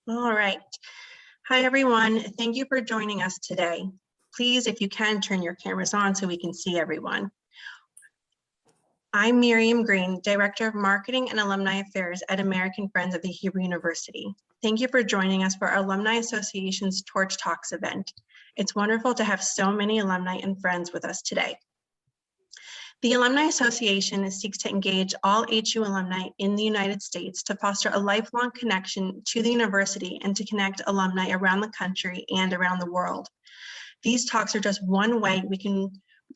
All right. Hi, everyone. Thank you for joining us today. Please, if you can, turn your cameras on so we can see everyone. I'm Miriam Green, Director of Marketing and Alumni Affairs at American Friends of the Hebrew University. Thank you for joining us for our Alumni Association's Torch Talks event. It's wonderful to have so many alumni and friends with us today. The Alumni Association seeks to engage all HU alumni in the United States to foster a lifelong connection to the university and to connect alumni around the country and around the world. These talks are just one way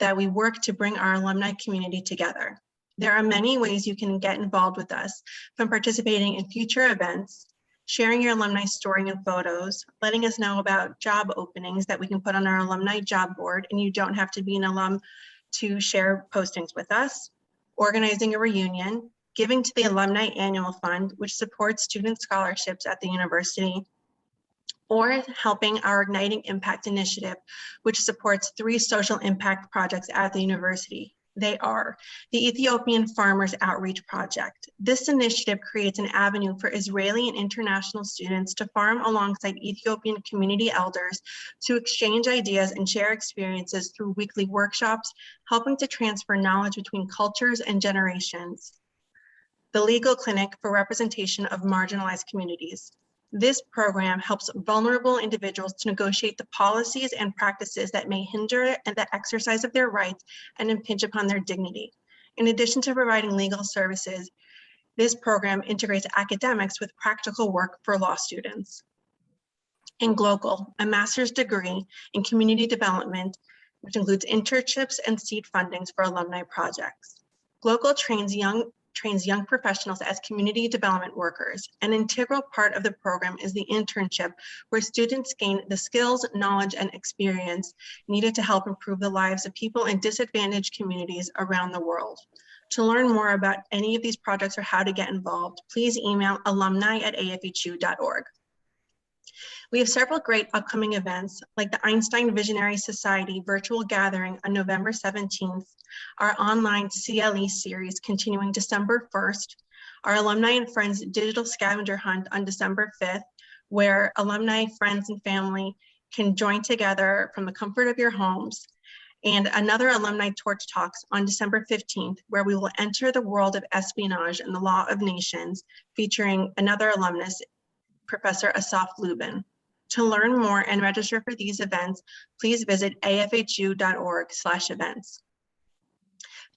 that we work to bring our alumni community together. There are many ways you can get involved with us, from participating in future events, sharing your alumni story and photos, letting us know about job openings that we can put on our alumni job board, and you don't have to be an alum to share postings with us, organizing a reunion, giving to the Alumni Annual Fund, which supports student scholarships at the university, or helping our Igniting Impact initiative, which supports 3 social impact projects at the university. They are the Ethiopian Farmers Outreach Project. This initiative creates an avenue for Israeli and international students to farm alongside Ethiopian community elders to exchange ideas and share experiences through weekly workshops, helping to transfer knowledge between cultures and generations. The Legal Clinic for Representation of Marginalized Communities. This program helps vulnerable individuals to negotiate the policies and practices that may hinder the exercise of their rights and impinge upon their dignity. In addition to providing legal services, this program integrates academics with practical work for law students. And Global, a master's degree in community development, which includes internships and seed fundings for alumni projects. Global trains young professionals as community development workers. An integral part of the program is the internship, where students gain the skills, knowledge, and experience needed to help improve the lives of people in disadvantaged communities around the world. To learn more about any of these projects or how to get involved, please email alumni@afhu.org. We have several great upcoming events, like the Einstein Visionary Society virtual gathering on November 17th, our online CLE series continuing December 1st, our Alumni and Friends digital scavenger hunt on December 5th, where alumni, friends, and family can join together from the comfort of your homes, and another Alumni Torch Talks on December 15th, where we will enter the world of espionage and the law of nations, featuring another alumnus, Professor Asaf Lubin. To learn more and register for these events, please visit afhu.org/events.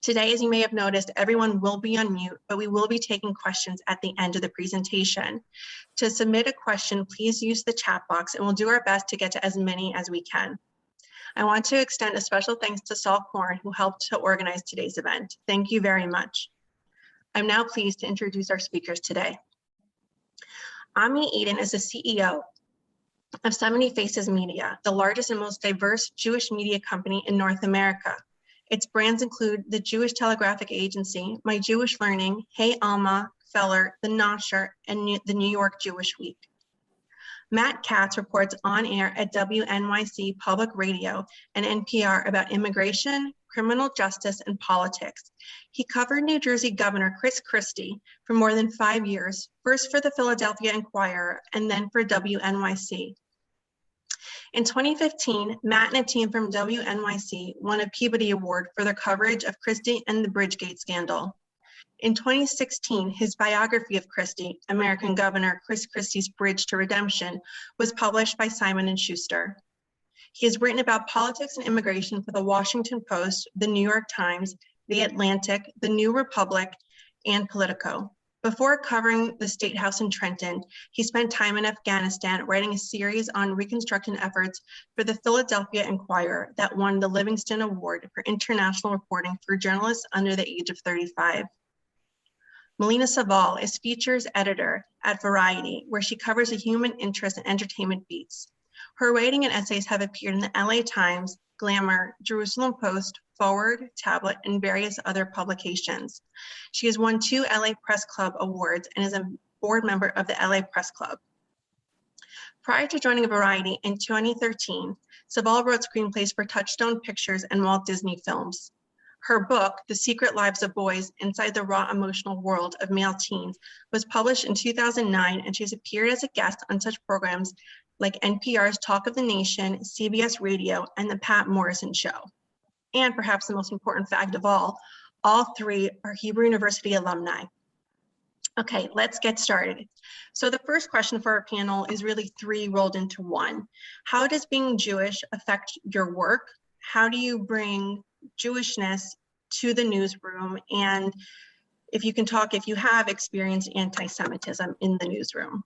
Today, as you may have noticed, everyone will be on mute, but we will be taking questions at the end of the presentation. To submit a question, please use the chat box, and we'll do our best to get to as many as we can. I want to extend a special thanks to Saul Korn, who helped to organize today's event. Thank you very much. I'm now pleased to introduce our speakers today. Ami Eden is the CEO of 70 Faces Media, the largest and most diverse Jewish media company in North America. Its brands include the Jewish Telegraphic Agency, My Jewish Learning, Hey Alma, Feller, The Nosher, and the New York Jewish Week. Matt Katz reports on air at WNYC Public Radio and NPR about immigration, criminal justice, and politics. He covered New Jersey Governor Chris Christie for more than 5 years, first for the Philadelphia Inquirer and then for WNYC. In 2015, Matt and a team from WNYC won a Peabody Award for their coverage of Christie and the Bridgegate scandal. In 2016, his biography of Christie, American Governor Chris Christie's Bridge to Redemption, was published by Simon & Schuster. He has written about politics and immigration for the Washington Post, the New York Times, the Atlantic, the New Republic, and Politico. Before covering the State House in Trenton, he spent time in Afghanistan writing a series on reconstruction efforts for the Philadelphia Inquirer that won the Livingston Award for international reporting for journalists under the age of 35. Malina Saval is features editor at Variety, where she covers the human interest and entertainment beats. Her writing and essays have appeared in the LA Times, Glamour, Jerusalem Post, Forward, Tablet, and various other publications. She has won 2 LA Press Club awards and is a board member of the LA Press Club. Prior to joining Variety in 2013, Saval wrote screenplays for Touchstone Pictures and Walt Disney Films. Her book, The Secret Lives of Boys Inside the Raw Emotional World of Male Teens, was published in 2009, and she's appeared as a guest on such programs like NPR's Talk of the Nation, CBS Radio, and The Pat Morrison Show. And perhaps the most important fact of all three are Hebrew University alumni. Okay, let's get started. So the first question for our panel is really three rolled into one. How does being Jewish affect your work? How do you bring Jewishness to the newsroom? And if you can talk, if you have experienced anti-Semitism in the newsroom.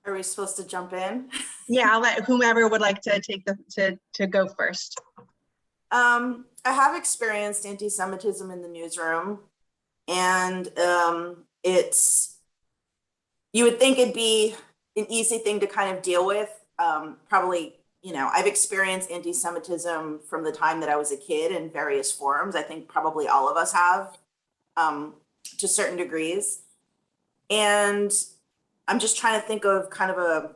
Are we supposed to jump in? Yeah, I'll let whomever would like to take to go first. I have experienced anti-Semitism in the newsroom, and you would think it'd be an easy thing to kind of deal with. Probably, I've experienced anti-Semitism from the time that I was a kid in various forms. I think probably all of us have, to certain degrees. And I'm just trying to think of kind of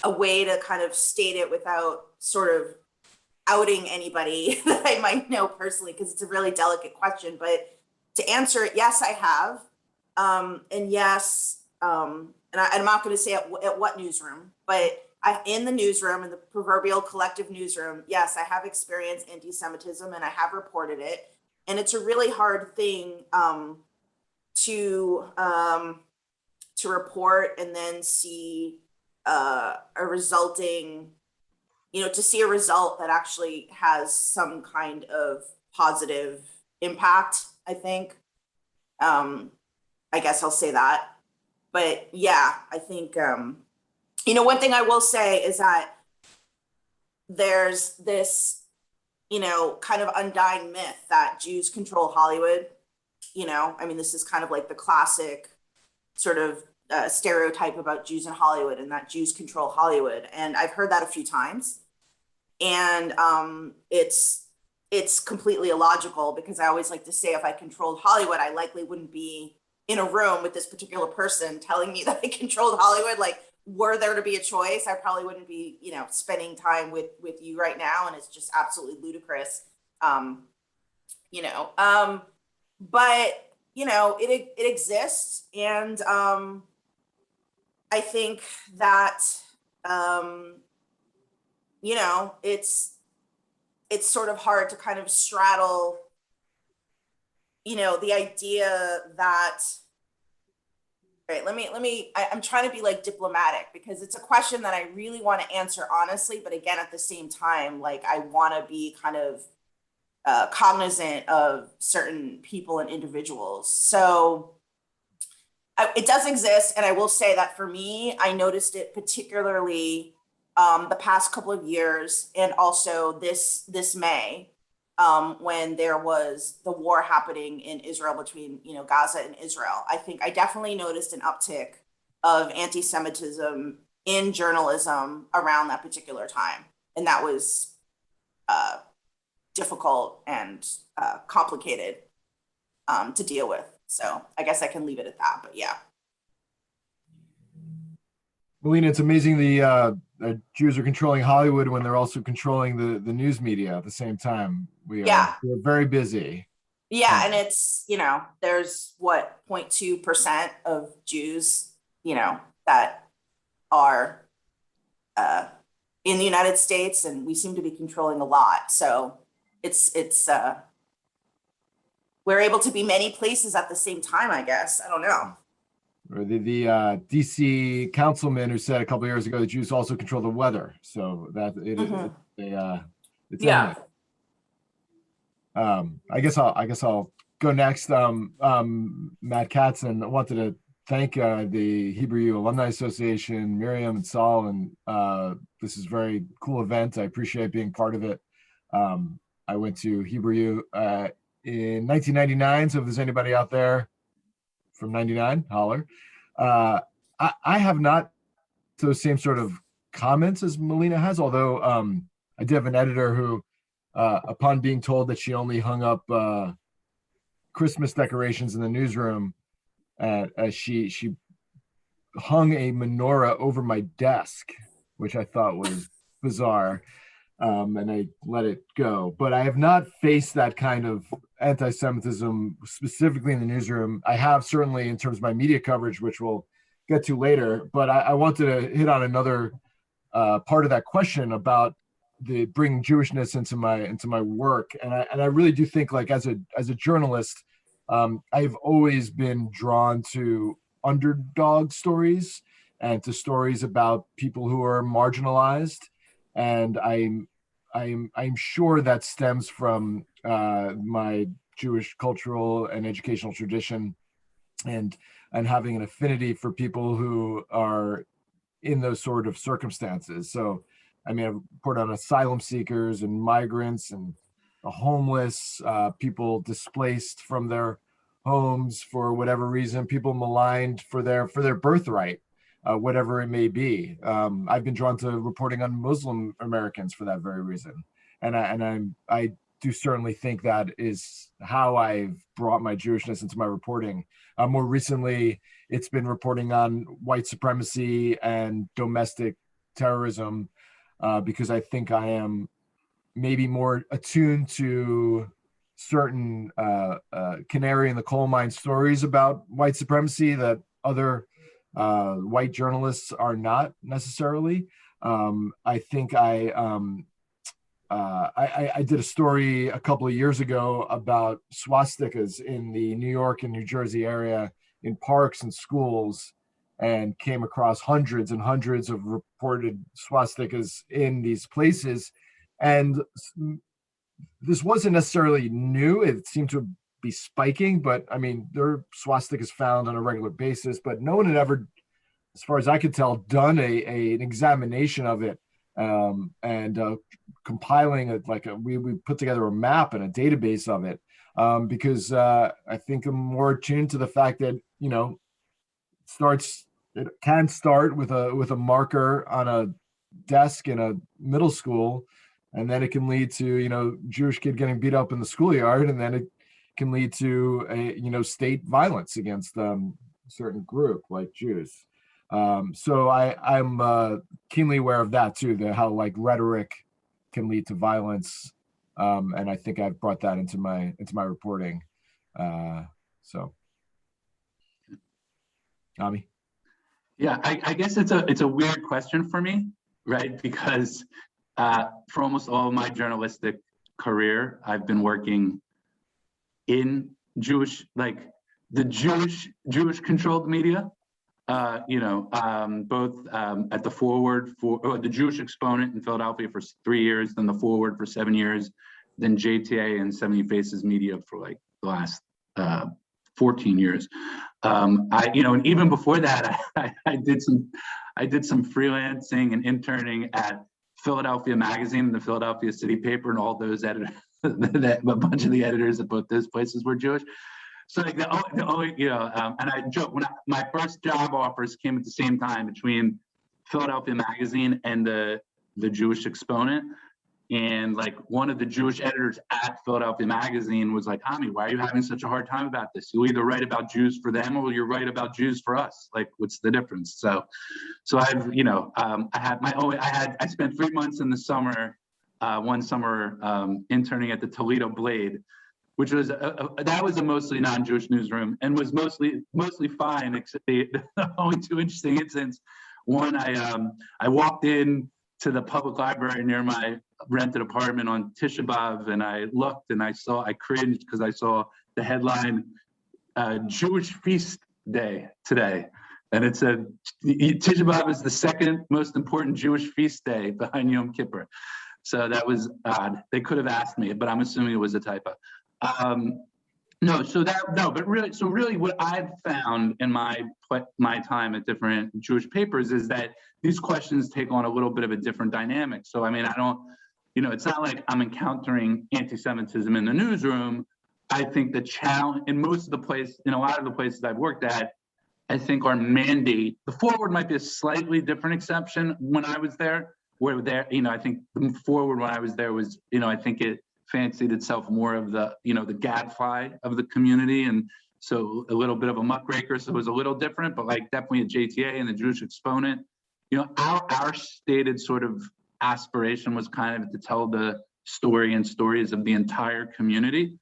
a way to kind of state it without sort of outing anybody that I might know personally, because it's a really delicate question. But to answer it, yes, I have. And yes, and I'm not going to say at what newsroom, but in the newsroom, in the proverbial collective newsroom, yes, I have experienced anti-Semitism and I have reported it. And it's a really hard thing to report and then see a resulting, to see a result that actually has some kind of positive impact, I think. I guess I'll say that. But yeah, I think, one thing I will say is that there's this, kind of undying myth that Jews control Hollywood. This is kind of like the classic sort of stereotype about Jews in Hollywood, and that Jews control Hollywood. And I've heard that a few times. And it's completely illogical, because I always like to say, if I controlled Hollywood, I likely wouldn't be in a room with this particular person telling me that I controlled Hollywood. Like, were there to be a choice, I probably wouldn't be, spending time with you right now. And it's just absolutely ludicrous. But it exists. And I think that, it's sort of hard to kind of straddle, the idea that, right, I'm trying to be like diplomatic, because it's a question that I really want to answer honestly, but again, at the same time, like, I want to be kind of cognizant of certain people and individuals. So it does exist. And I will say that for me, I noticed it particularly the past couple of years, and also this May, when there was the war happening in Israel between, Gaza and Israel. I think I definitely noticed an uptick of anti-Semitism in journalism around that particular time. And that was difficult and complicated to deal with. So I guess I can leave it at that, but yeah. Malina, it's amazing the Jews are controlling Hollywood when they're also controlling the news media at the same time. We're very busy. Yeah, and it's, there's 0.2% of Jews, that are in the United States, and we seem to be controlling a lot. So it's we're able to be many places at the same time, I guess. I don't know. Or the DC councilman who said a couple of years ago that Jews also control the weather. So that it's yeah. I guess I'll go next. Matt Katz, and I wanted to thank the Hebrew Alumni Association, Miriam and Saul, and this is a very cool event. I appreciate being part of it. I went to Hebrew in 1999, so if there's anybody out there from 99, holler. I have not those same sort of comments as Malina has, although I did have an editor who, upon being told that she only hung up Christmas decorations in the newsroom, she hung a menorah over my desk, which I thought was bizarre. and I let it go. But I have not faced that kind of anti-Semitism specifically in the newsroom. I have certainly in terms of my media coverage, which we'll get to later. But I wanted to hit on another part of that question about the bringing Jewishness into my work, and I really do think, like, as a journalist, I've always been drawn to underdog stories and to stories about people who are marginalized, and I'm sure that stems from my Jewish cultural and educational tradition, and having an affinity for people who are in those sort of circumstances. So, I mean, I've reported on asylum seekers and migrants and the homeless, people displaced from their homes for whatever reason, people maligned for their birthright, whatever it may be. I've been drawn to reporting on Muslim Americans for that very reason, and I do certainly think that is how I've brought my Jewishness into my reporting. More recently, it's been reporting on white supremacy and domestic terrorism, because I think I am maybe more attuned to certain canary in the coal mine stories about white supremacy that other white journalists are not necessarily. I think I did a story a couple of years ago about swastikas in the New York and New Jersey area in parks and schools, and came across hundreds and hundreds of reported swastikas in these places. And this wasn't necessarily new. It seemed to be spiking, but I mean, there are swastikas found on a regular basis, but no one had ever, as far as I could tell, done an examination of it, and compiling it. We put together a map and a database of it, because I think I'm more attuned to the fact that, you know, it can start with a marker on a desk in a middle school, and then it can lead to, you know, Jewish kid getting beat up in the schoolyard, and then it can lead to state violence against a certain group like Jews. So I'm keenly aware of that too, how like rhetoric can lead to violence, and I think I've brought that into my reporting. So, Ami. Yeah, I guess it's a weird question for me, right? Because for almost all of my journalistic career, I've been working in Jewish, like the Jewish controlled media. Both at the Forward for the Jewish Exponent in Philadelphia for 3 years, then the Forward for 7 years, then JTA and 70 Faces Media for like the last 14 years. And even before that, I did some freelancing and interning at Philadelphia Magazine and the Philadelphia City Paper, and all those editors, a bunch of the editors at both those places were Jewish. So like and I joke, when my first job offers came at the same time between Philadelphia Magazine and the Jewish Exponent. And like one of the Jewish editors at Philadelphia Magazine was like, Ami, why are you having such a hard time about this? You'll either write about Jews for them or you'll write about Jews for us. Like, what's the difference? So I've, I spent 3 months in the summer, one summer interning at the Toledo Blade, which was that was a mostly non-Jewish newsroom and was mostly fine, except the only two interesting incidents. One, I walked in to the public library near my rented apartment on Tisha B'Av, and I looked and I cringed because I saw the headline, Jewish Feast Day today. And it said, Tisha B'Av is the second most important Jewish feast day behind Yom Kippur. So that was odd. They could have asked me, but I'm assuming it was a typo. But really what I've found in my time at different Jewish papers is that these questions take on a little bit of a different dynamic. So, I mean, it's not like I'm encountering anti-Semitism in the newsroom. I think the challenge in a lot of the places I've worked at, I think our mandate, the Forward might be a slightly different exception when I was there, I think the Forward when I was there was, I think it fancied itself more of the gadfly of the community, and so a little bit of a muckraker, so it was a little different, but like definitely at JTA and the Jewish Exponent, our stated sort of aspiration was kind of to tell the story and stories of the entire community.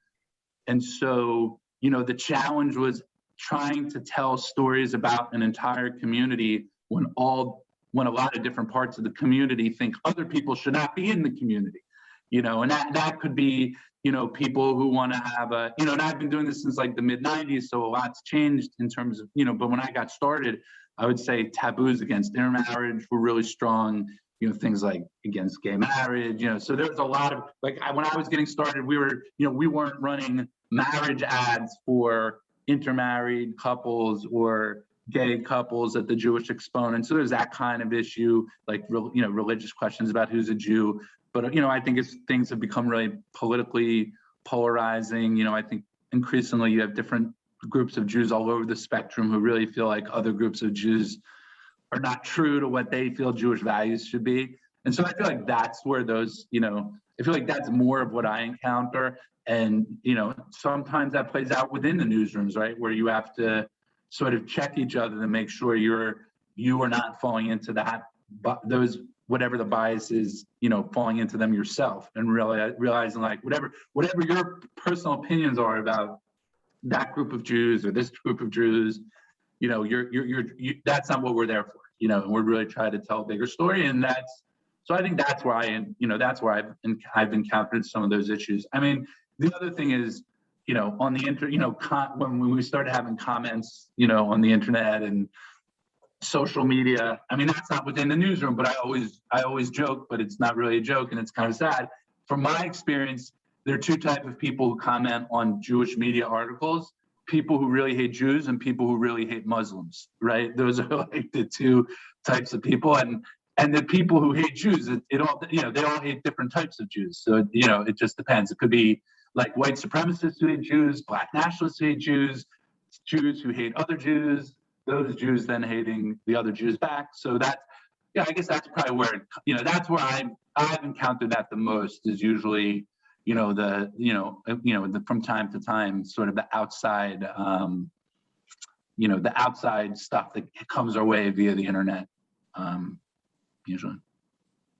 And so, you know, the challenge was trying to tell stories about an entire community when a lot of different parts of the community think other people should not be in the community, you know, and that could be, you know, people who want to have a, you know, and I've been doing this since like the mid 90s. So a lot's changed in terms of, you know, but when I got started, I would say taboos against intermarriage were really strong, you know, things like against gay marriage, you know, so there was a lot of, like, when I was getting started, we were, you know, we weren't running marriage ads for intermarried couples or gay couples at the Jewish Exponent. So there's that kind of issue, like, you know, religious questions about who's a Jew. But, you know, I think things have become really politically polarizing. You know, I think increasingly you have different groups of Jews all over the spectrum who really feel like other groups of Jews are not true to what they feel Jewish values should be. And so I feel like that's where those, you know, I feel like that's more of what I encounter. And, you know, sometimes that plays out within the newsrooms, right? Where you have to sort of check each other to make sure you are not falling into that, but those, whatever the bias is, you know, falling into them yourself, and really realizing like whatever your personal opinions are about that group of Jews or this group of Jews, you know, that's not what we're there for, you know, and we're really trying to tell a bigger story. And so I think that's where I've encountered some of those issues. I mean, the other thing is, you know, on the internet, you know, when we started having comments, you know, on the internet and social media, I mean, that's not within the newsroom, but I always joke, but it's not really a joke and it's kind of sad. From my experience, there are two types of people who comment on Jewish media articles: people who really hate Jews and people who really hate Muslims, right? Those are like the two types of people. And the people who hate Jews, it all, you know, they all hate different types of Jews. So, you know, it just depends. It could be like white supremacists who hate Jews, Black nationalists who hate Jews, Jews who hate other Jews, those Jews then hating the other Jews back. So yeah, I guess that's probably where, you know, that's where I've encountered that the most, is usually, you know, from time to time, sort of the outside, you know, the outside stuff that comes our way via the internet, usually.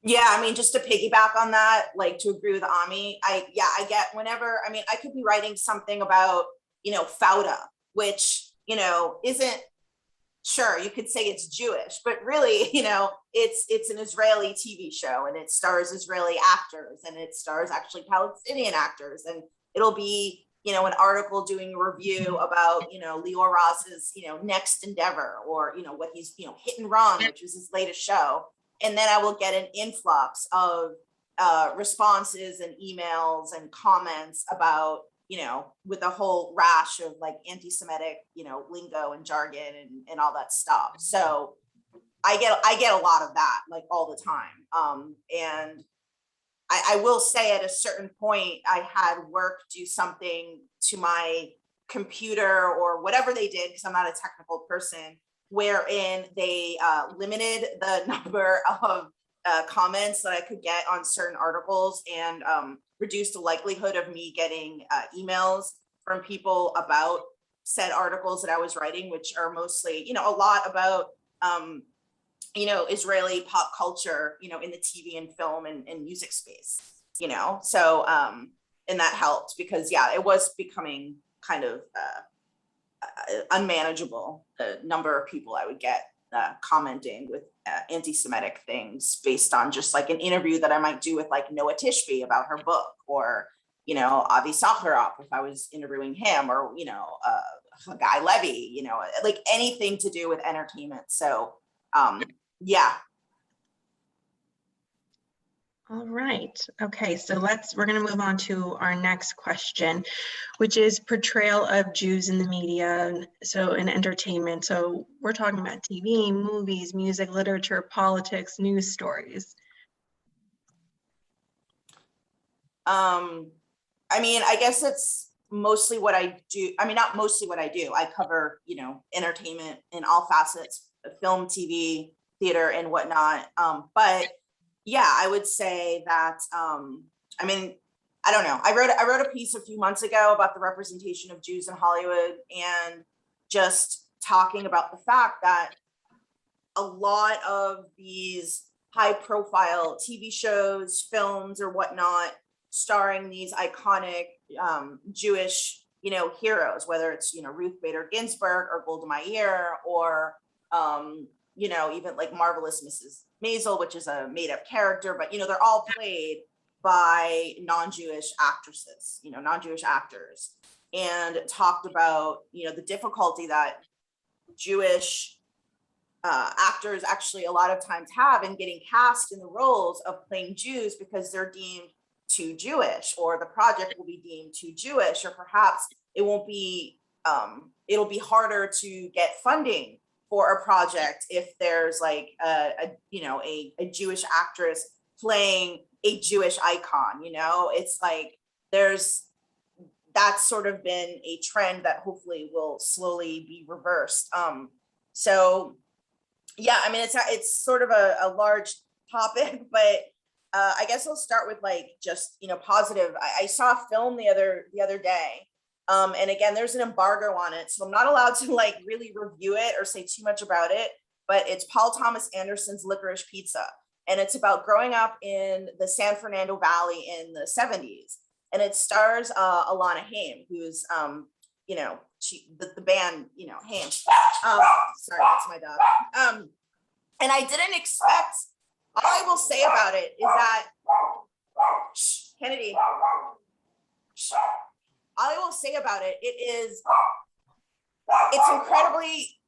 Yeah, I mean, just to piggyback on that, like, to agree with Ami, I get whenever, I mean, I could be writing something about, you know, Fauda, which, you know, isn't, sure, you could say it's Jewish, but really, you know, it's an Israeli TV show, and it stars Israeli actors, and it stars actually Palestinian actors, and it'll be, you know, an article doing a review about, you know, Lior Ross's, you know, next endeavor, or, you know, what he's, you know, Hit and Run, which was his latest show. And then I will get an influx of responses and emails and comments about, you know, with a whole rash of like anti-Semitic, you know, lingo and jargon and all that stuff. So I get a lot of that, like, all the time. And I will say at a certain point, I had work do something to my computer or whatever they did, because I'm not a technical person, wherein they limited the number of comments that I could get on certain articles, and reduced the likelihood of me getting emails from people about said articles that I was writing, which are mostly, you know, a lot about, you know, Israeli pop culture, you know, in the TV and film and music space, you know, so, and that helped, because, yeah, it was becoming kind of unmanageable, the number of people I would get commenting with anti-Semitic things based on just like an interview that I might do with like Noah Tishby about her book, or, you know, Avi Sakharov if I was interviewing him, or, you know, Guy Levy, you know, like anything to do with entertainment. So yeah. All right. Okay, so we're going to move on to our next question, which is portrayal of Jews in the media, so in entertainment. So we're talking about TV, movies, music, literature, politics, news stories. I mean, I guess it's mostly what I do. I mean, not mostly what I do. I cover, you know, entertainment in all facets, film, TV, theater, and whatnot. But yeah, I would say that, I mean, I don't know. I wrote a piece a few months ago about the representation of Jews in Hollywood, and just talking about the fact that a lot of these high profile TV shows, films, or whatnot, starring these iconic Jewish, heroes, whether it's, Ruth Bader Ginsburg or Golda Meir, or, even like Marvelous Mrs. Maisel, which is a made up character, but, they're all played by non-Jewish actresses, non-Jewish actors, and talked about, the difficulty that Jewish actors actually a lot of times have in getting cast in the roles of playing Jews because they're deemed too Jewish, or the project will be deemed too Jewish, or perhaps it won't be, it'll be harder to get funding for a project if there's like a Jewish actress playing a Jewish icon. It's like that's sort of been a trend that hopefully will slowly be reversed. So yeah, I mean, it's sort of a large topic, but I guess I'll start with like just, positive. I saw a film the other day. And again, there's an embargo on it, so I'm not allowed to like really review it or say too much about it, but it's Paul Thomas Anderson's Licorice Pizza. And it's about growing up in the San Fernando Valley in the 70s. And it stars Alana Haim, who's, the band, Haim. Sorry, that's my dog. And I didn't expect, all I will say about it is that, Kennedy, all I will say about it, it's incredibly,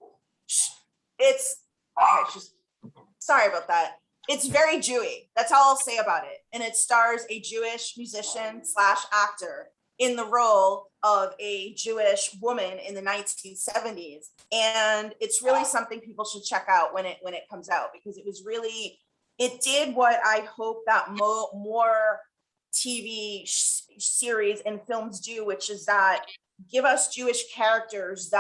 sorry about that. It's very Jewy. That's all I'll say about it. And it stars a Jewish musician / actor in the role of a Jewish woman in the 1970s. And it's really something people should check out when it comes out, because it did what I hope that more TV series and films do, which is that give us Jewish characters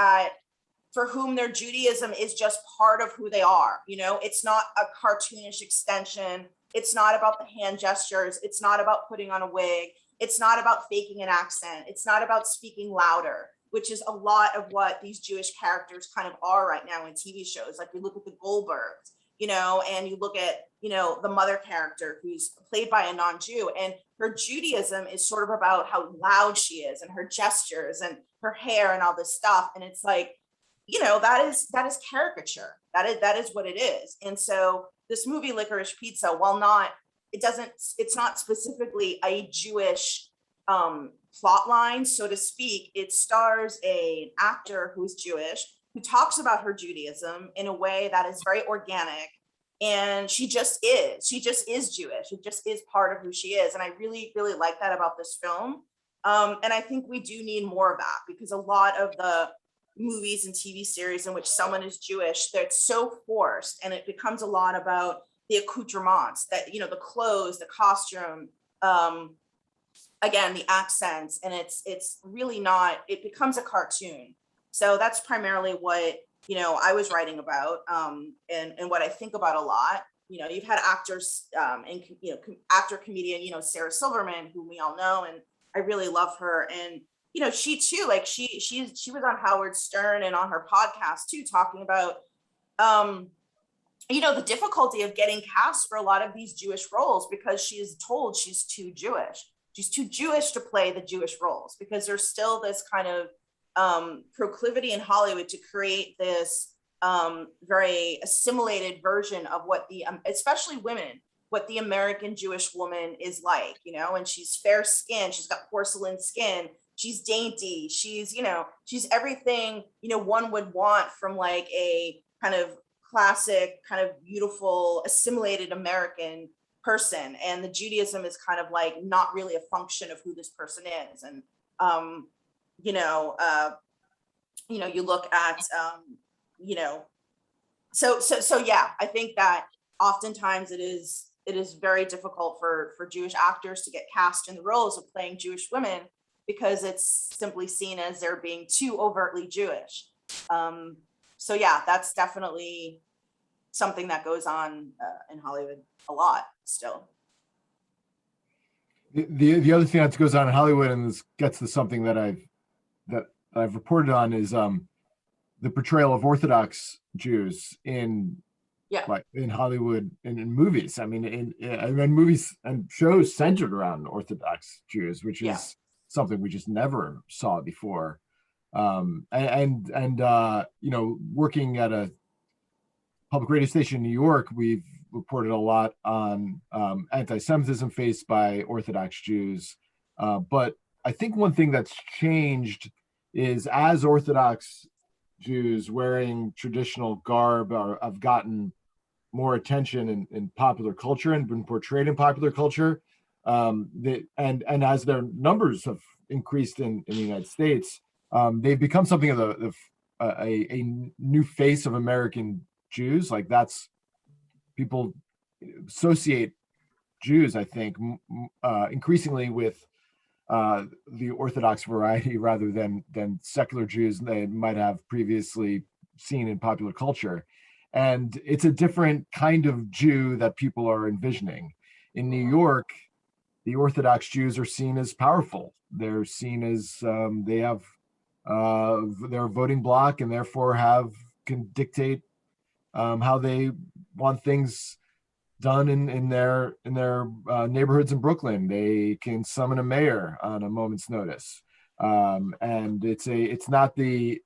for whom their Judaism is just part of who they are. It's not a cartoonish extension. It's not about the hand gestures. It's not about putting on a wig. It's not about faking an accent. It's not about speaking louder, which is a lot of what these Jewish characters kind of are right now in TV shows. Like you look at the Goldbergs, and you look at, the mother character who's played by a non-Jew, and her Judaism is sort of about how loud she is and her gestures and her hair and all this stuff. And it's like, that is caricature. That is what it is. And so this movie Licorice Pizza, while it's not specifically a Jewish plot line, so to speak. It stars an actor who's Jewish, who talks about her Judaism in a way that is very organic. And she just is Jewish. It just is part of who she is. And I really, really like that about this film. And I think we do need more of that, because a lot of the movies and TV series in which someone is Jewish, that's so forced, and it becomes a lot about the accoutrements, that, the clothes, the costume, again, the accents, and it's really not, it becomes a cartoon. So that's primarily what, I was writing about, and what I think about a lot. You've had actors, and, actor, comedian, Sarah Silverman, who we all know, and I really love her. And, she too, like she was on Howard Stern and on her podcast too, talking about, the difficulty of getting cast for a lot of these Jewish roles, because she is told she's too Jewish. She's too Jewish to play the Jewish roles, because there's still this kind of proclivity in Hollywood to create this very assimilated version of what especially women, what the American Jewish woman is like, and she's fair skinned, she's got porcelain skin, she's dainty, she's everything, one would want from like a kind of classic, kind of beautiful, assimilated American person. And the Judaism is kind of like not really a function of who this person is. And you look at so yeah, I think that oftentimes it is very difficult for Jewish actors to get cast in the roles of playing Jewish women, because it's simply seen as they're being too overtly Jewish. So yeah, that's definitely something that goes on in Hollywood a lot still. The other thing that goes on in Hollywood, and this gets to something that I've reported on, is the portrayal of Orthodox Jews in Yeah. like in Hollywood and in movies. I mean, in movies and shows centered around Orthodox Jews, which Yeah. is something we just never saw before. Working at a public radio station in New York, we've reported a lot on anti-Semitism faced by Orthodox Jews. But I think one thing that's changed is as Orthodox Jews wearing traditional garb have gotten more attention in popular culture and been portrayed in popular culture, and as their numbers have increased in the United States, they've become something of a new face of American Jews. Like that's people associate Jews, I think, increasingly with the Orthodox variety rather than secular Jews they might have previously seen in popular culture. And it's a different kind of Jew that people are envisioning. In New York, the Orthodox Jews are seen as powerful. They're seen as they have their voting bloc and therefore can dictate how they want things done in their neighborhoods in Brooklyn. They can summon a mayor on a moment's notice, and it's not these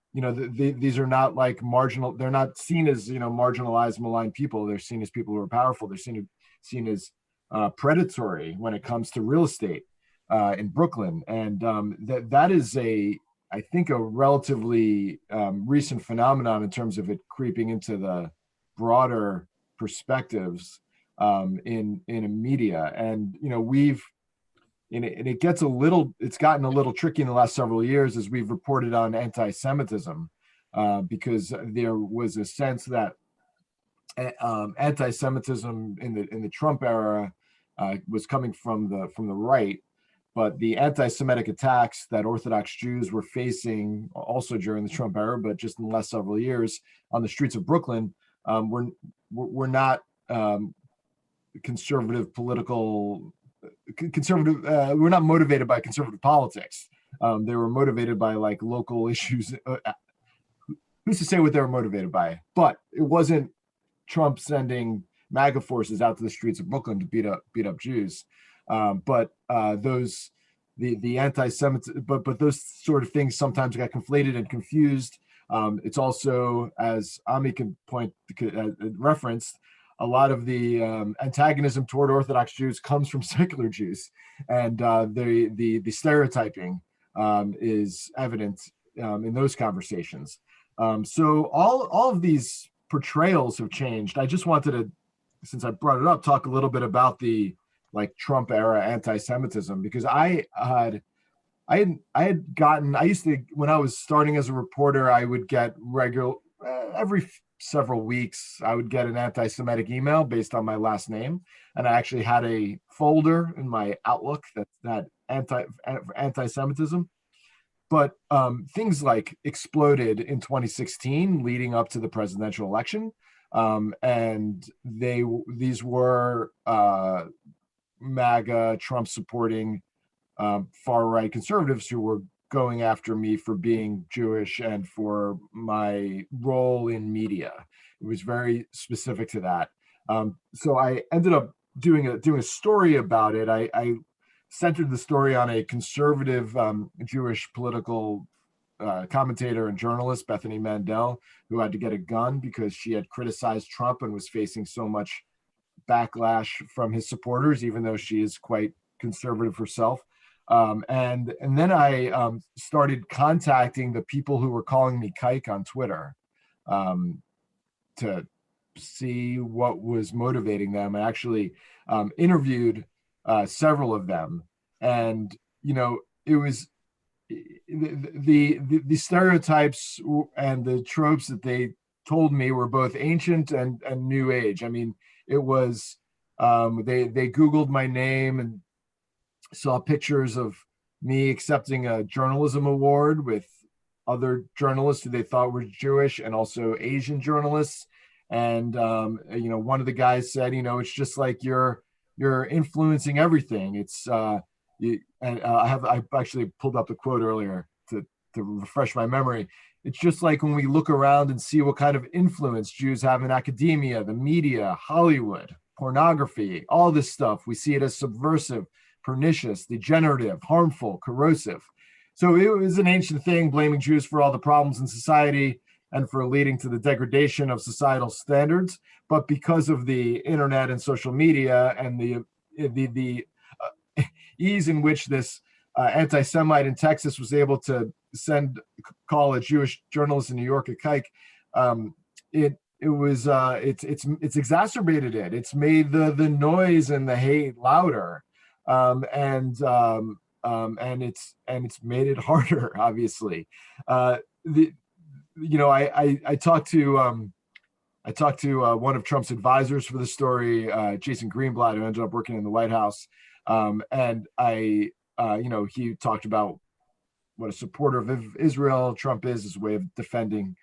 are not like marginal. They're not seen as marginalized, maligned people. They're seen as people who are powerful. They're seen as predatory when it comes to real estate in Brooklyn, and that is I think a relatively recent phenomenon in terms of it creeping into the broader perspectives in media. And it's gotten a little tricky in the last several years as we've reported on anti-Semitism, because there was a sense that anti-Semitism in the Trump era was coming from the right, but the anti-Semitic attacks that Orthodox Jews were facing also during the Trump era, but just in the last several years on the streets of Brooklyn, were not conservative. We're not motivated by conservative politics. They were motivated by like local issues. Who's to say what they were motivated by? But it wasn't Trump sending MAGA forces out to the streets of Brooklyn to beat up Jews. But those anti-Semitism, but those sort of things sometimes got conflated and confused. It's also, as Ami can referenced, a lot of the antagonism toward Orthodox Jews comes from secular Jews, and the stereotyping is evident in those conversations. So all of these portrayals have changed. I just wanted to, since I brought it up, talk a little bit about the Trump era anti-Semitism, because I used to, when I was starting as a reporter, I would get every several weeks, I would get an anti-Semitic email based on my last name. And I actually had a folder in my Outlook that anti-Semitism. But things exploded in 2016 leading up to the presidential election. And these were MAGA, Trump supporting far-right conservatives who were going after me for being Jewish and for my role in media. It was very specific to that. So I ended up doing a story about it. I centered the story on a conservative Jewish political commentator and journalist, Bethany Mandel, who had to get a gun because she had criticized Trump and was facing so much backlash from his supporters, even though she is quite conservative herself. And then I started contacting the people who were calling me kike on Twitter to see what was motivating them. I actually interviewed several of them, and it was the stereotypes and the tropes that they told me were both ancient and new age. I mean, it was they Googled my name and saw pictures of me accepting a journalism award with other journalists who they thought were Jewish and also Asian journalists. And one of the guys said, it's just like you're influencing everything. It's I actually pulled up the quote earlier to refresh my memory. it's just like when we look around and see what kind of influence Jews have in academia, the media, Hollywood, pornography, all this stuff. We see it as subversive, pernicious, degenerative, harmful, corrosive. So it was an ancient thing, blaming Jews for all the problems in society and for leading to the degradation of societal standards. But because of the internet and social media and the ease in which this anti-Semite in Texas was able to call a Jewish journalist in New York a kike, it's exacerbated it. It's made the noise and the hate louder, and it's made it harder. Obviously, I talked to one of Trump's advisors for the story, Jason Greenblatt, who ended up working in the White House, and he talked about what a supporter of Israel Trump is as a way of defending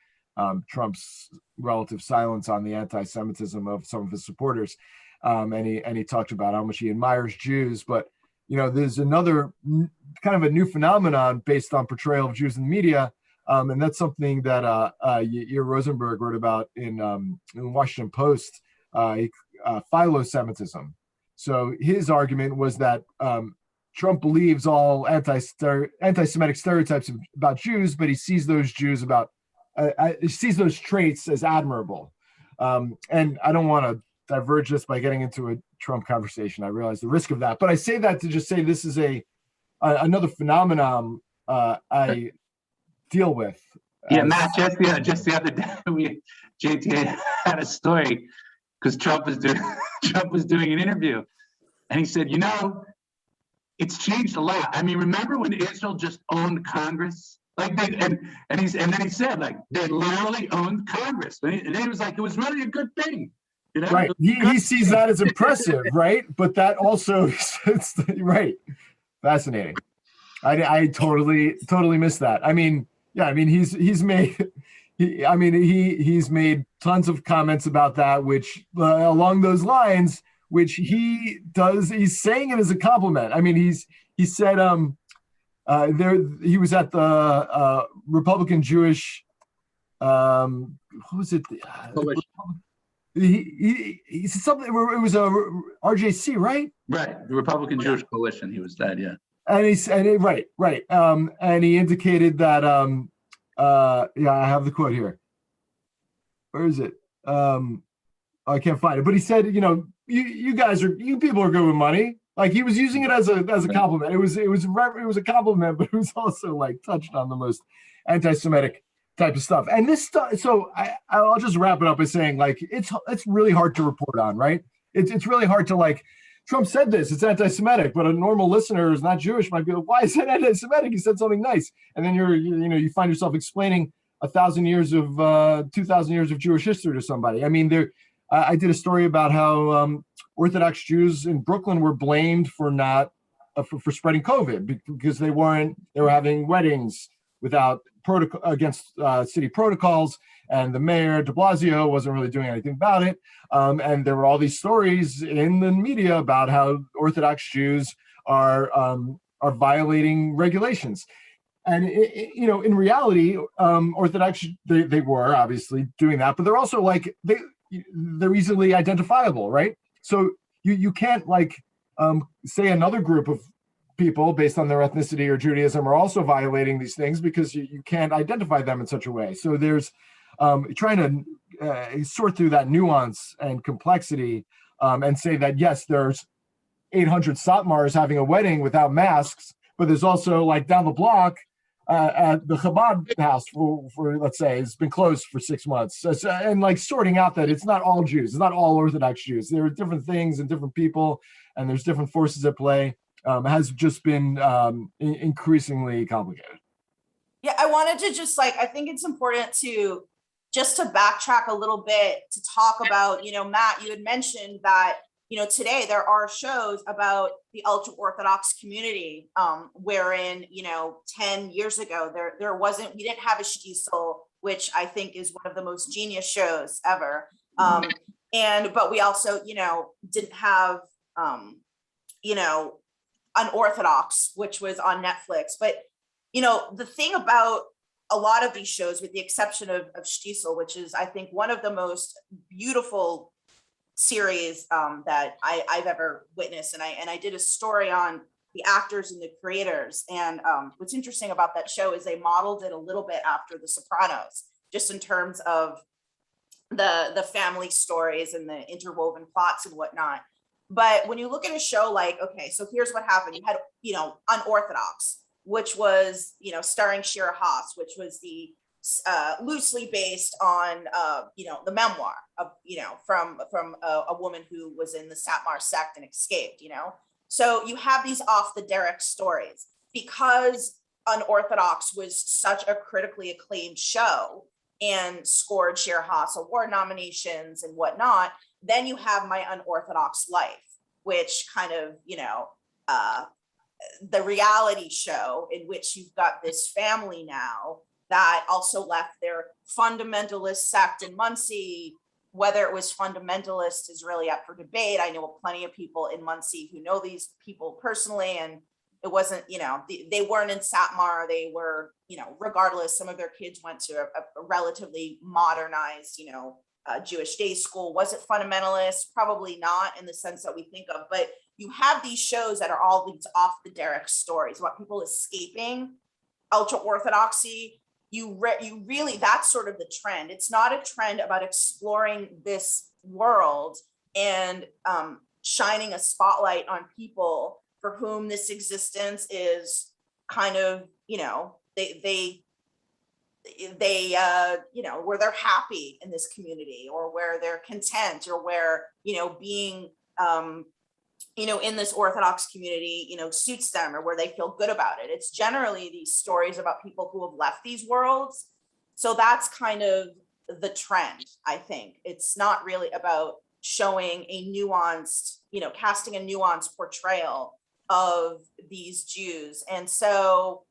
Trump's relative silence on the anti-Semitism of some of his supporters. And he talked about how much he admires Jews, but there's another kind of a new phenomenon based on portrayal of Jews in the media, and that's something that Yair Rosenberg wrote about in Washington Post, philo-Semitism. So his argument was that Trump believes all anti-Semitic stereotypes about Jews, but he sees those he sees those traits as admirable. And I don't want to diverge this by getting into a Trump conversation. I realize the risk of that, but I say that to just say this is another phenomenon I deal with. Yeah, Matt, just the other day, JTA had a story because Trump was doing an interview, and he said, it's changed a lot. I mean, remember when Israel just owned Congress? Like then he said, like, they literally owned Congress. And then he was like, it was really a good thing. Right. He sees that as impressive, right? But that also, right. Fascinating. I totally missed that. I mean, yeah, I mean, he's made tons of comments about that, which along those lines, which he's saying it as a compliment. I mean, he said he was at the Republican Jewish what was it? He said something. It was a RJC, right? Right, the Republican Jewish Coalition. He was that, yeah. And right. And he indicated that I have the quote here. Where is it? I can't find it. But he said, you people are good with money. Like he was using it as a compliment. It was a compliment, but it was also like touched on the most anti-Semitic type of stuff. And this stuff. So I'll just wrap it up by saying, like, it's really hard to report on, right? It's really hard to, like, Trump said this, it's anti-Semitic, but a normal listener who's not Jewish might be like, why is that anti-Semitic? He said something nice. And then you find yourself explaining 2,000 years of Jewish history to somebody. I mean, I did a story about how Orthodox Jews in Brooklyn were blamed for not for spreading COVID because they were having weddings without protocol against city protocols, and the mayor de Blasio wasn't really doing anything about it. And there were all these stories in the media about how Orthodox Jews are violating regulations. And in reality, Orthodox they were obviously doing that, but they're also like they're easily identifiable, right? So you can't say another group of people based on their ethnicity or Judaism are also violating these things because you can't identify them in such a way. So there's trying to sort through that nuance and complexity and say that, yes, there's 800 Satmars having a wedding without masks, but there's also, like, down the block at the Chabad house for let's say, it's been closed for 6 months. And like sorting out that it's not all Jews, it's not all Orthodox Jews. There are different things and different people, and there's different forces at play. Has just been increasingly complicated. Yeah, I wanted to just I think it's important to backtrack a little bit to talk about, Matt, you had mentioned that, today there are shows about the ultra Orthodox community, wherein, 10 years ago, we didn't have a Shtisel, which I think is one of the most genius shows ever. But we also, didn't have, Unorthodox, which was on Netflix. But, the thing about a lot of these shows, with the exception of Stiesel, which is, I think, one of the most beautiful series that I've ever witnessed. And I did a story on the actors and the creators. And what's interesting about that show is they modeled it a little bit after The Sopranos, just in terms of the family stories and the interwoven plots and whatnot. But when you look at a show like, okay, so here's what happened. You had, Unorthodox, which was, starring Shira Haas, which was the loosely based on, the memoir of, from a woman who was in the Satmar sect and escaped, So you have these off the derrick stories. Because Unorthodox was such a critically acclaimed show and scored Shira Haas award nominations and whatnot, then you have My Unorthodox Life, which kind of, the reality show in which you've got this family now that also left their fundamentalist sect in Muncie. Whether it was fundamentalist is really up for debate. I know plenty of people in Muncie who know these people personally, and it wasn't, they weren't in Satmar. They were, regardless, some of their kids went to a relatively modernized, Jewish day school. Was it fundamentalist? Probably not in the sense that we think of, but you have these shows that are all these off the derrick stories about people escaping ultra orthodoxy. You really, that's sort of the trend. It's not a trend about exploring this world and shining a spotlight on people for whom this existence is kind of, they where they're happy in this community, or where they're content, or where, being, in this Orthodox community, suits them, or where they feel good about it. It's generally these stories about people who have left these worlds. So that's kind of the trend, I think. It's not really about showing a nuanced, casting a nuanced portrayal of these Jews. And so,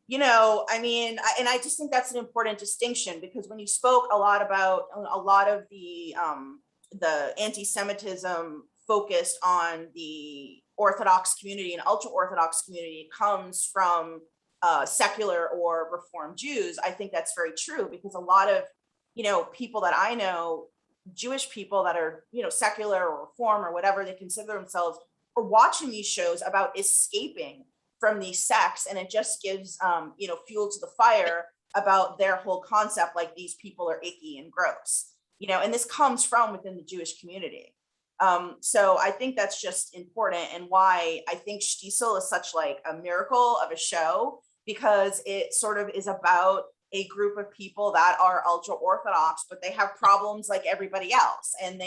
and I just think that's an important distinction, because when you spoke a lot about a lot of the anti-Semitism focused on the Orthodox community and ultra-Orthodox community comes from secular or Reformed Jews, I think that's very true, because a lot of, people that I know, Jewish people that are, secular or Reform or whatever they consider themselves, are watching these shows about escaping from these sects. And it just gives, fuel to the fire about their whole concept, like these people are icky and gross, and this comes from within the Jewish community. So I think that's just important, and why I think Stiesel is such like a miracle of a show, because it sort of is about a group of people that are ultra Orthodox, but they have problems like everybody else, and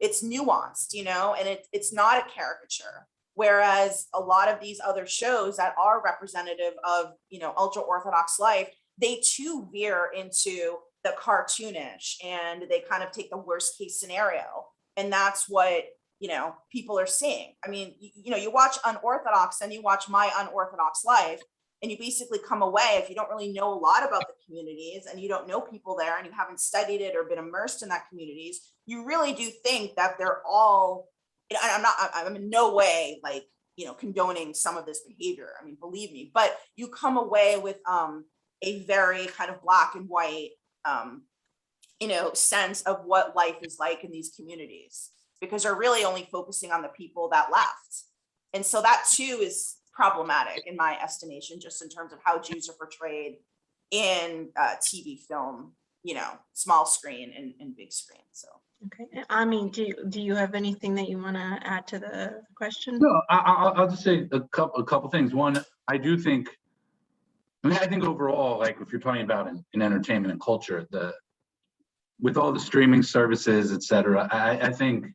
it's nuanced, and it's not a caricature. Whereas a lot of these other shows that are representative of, ultra Orthodox life, they too veer into the cartoonish, and they kind of take the worst case scenario. And that's what, people are seeing. I mean, you watch Unorthodox and you watch My Unorthodox Life, and you basically come away, if you don't really know a lot about the communities and you don't know people there and you haven't studied it or been immersed in that communities, you really do think that they're all, I'm in no way like, condoning some of this behavior. I mean, believe me, but you come away with a very kind of black and white, sense of what life is like in these communities, because they're really only focusing on the people that left. And so that too is problematic in my estimation, just in terms of how Jews are portrayed in TV, film, small screen and big screen. So. Okay, I mean, do you have anything that you want to add to the question? No, I'll just say a couple things. One, I think overall, like if you're talking about in entertainment and culture, with all the streaming services, et cetera, I think,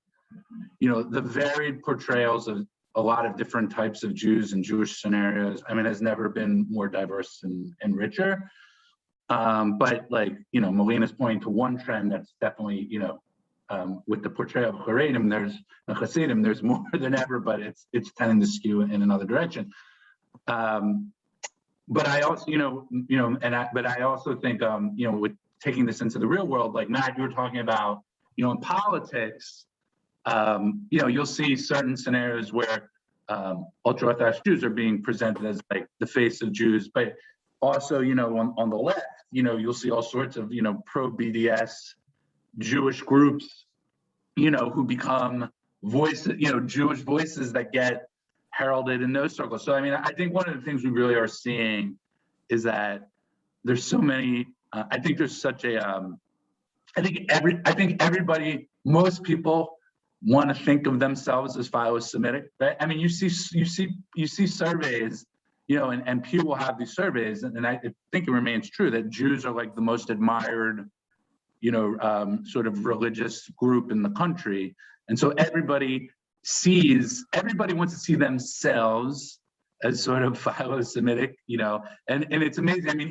the varied portrayals of a lot of different types of Jews and Jewish scenarios, has never been more diverse and richer. But like, Malina's pointing to one trend that's definitely, with the portrayal of Hasidim, there's more than ever, but it's tending to skew in another direction. But I also, but I also think, with taking this into the real world, like Matt, you were talking about, in politics, you'll see certain scenarios where ultra-Orthodox Jews are being presented as like the face of Jews, but also, on the left, you'll see all sorts of, pro-BDS Jewish groups, who become voices, Jewish voices that get heralded in those circles. So, I mean, I think one of the things we really are seeing is that there's so many, I think there's such a, I think everybody, most people want to think of themselves as philo-Semitic, right? I mean, you see surveys, and Pew will have these surveys, and I think it remains true that Jews are like the most admired, sort of religious group in the country. And so everybody wants to see themselves as sort of philo-Semitic, and it's amazing. I mean,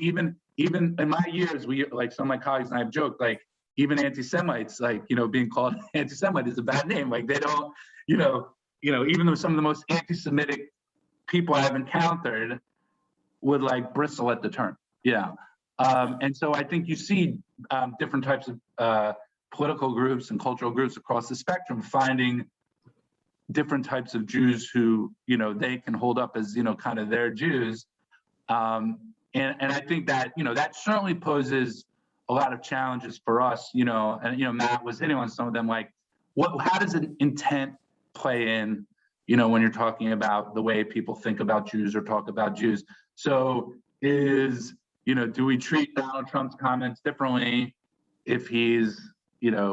even in my years, like some of my colleagues and I have joked, like, even anti-Semites, like, being called anti-Semite is a bad name. Like, they don't, even though some of the most anti-Semitic people I've encountered would like bristle at the term. Yeah. And so I think you see different types of political groups and cultural groups across the spectrum finding different types of Jews who, they can hold up as, kind of their Jews. And I think that, that certainly poses a lot of challenges for us, and, Matt was hitting on some of them, like, how does an intent play in, when you're talking about the way people think about Jews or talk about Jews? So do we treat Donald Trump's comments differently if he's, if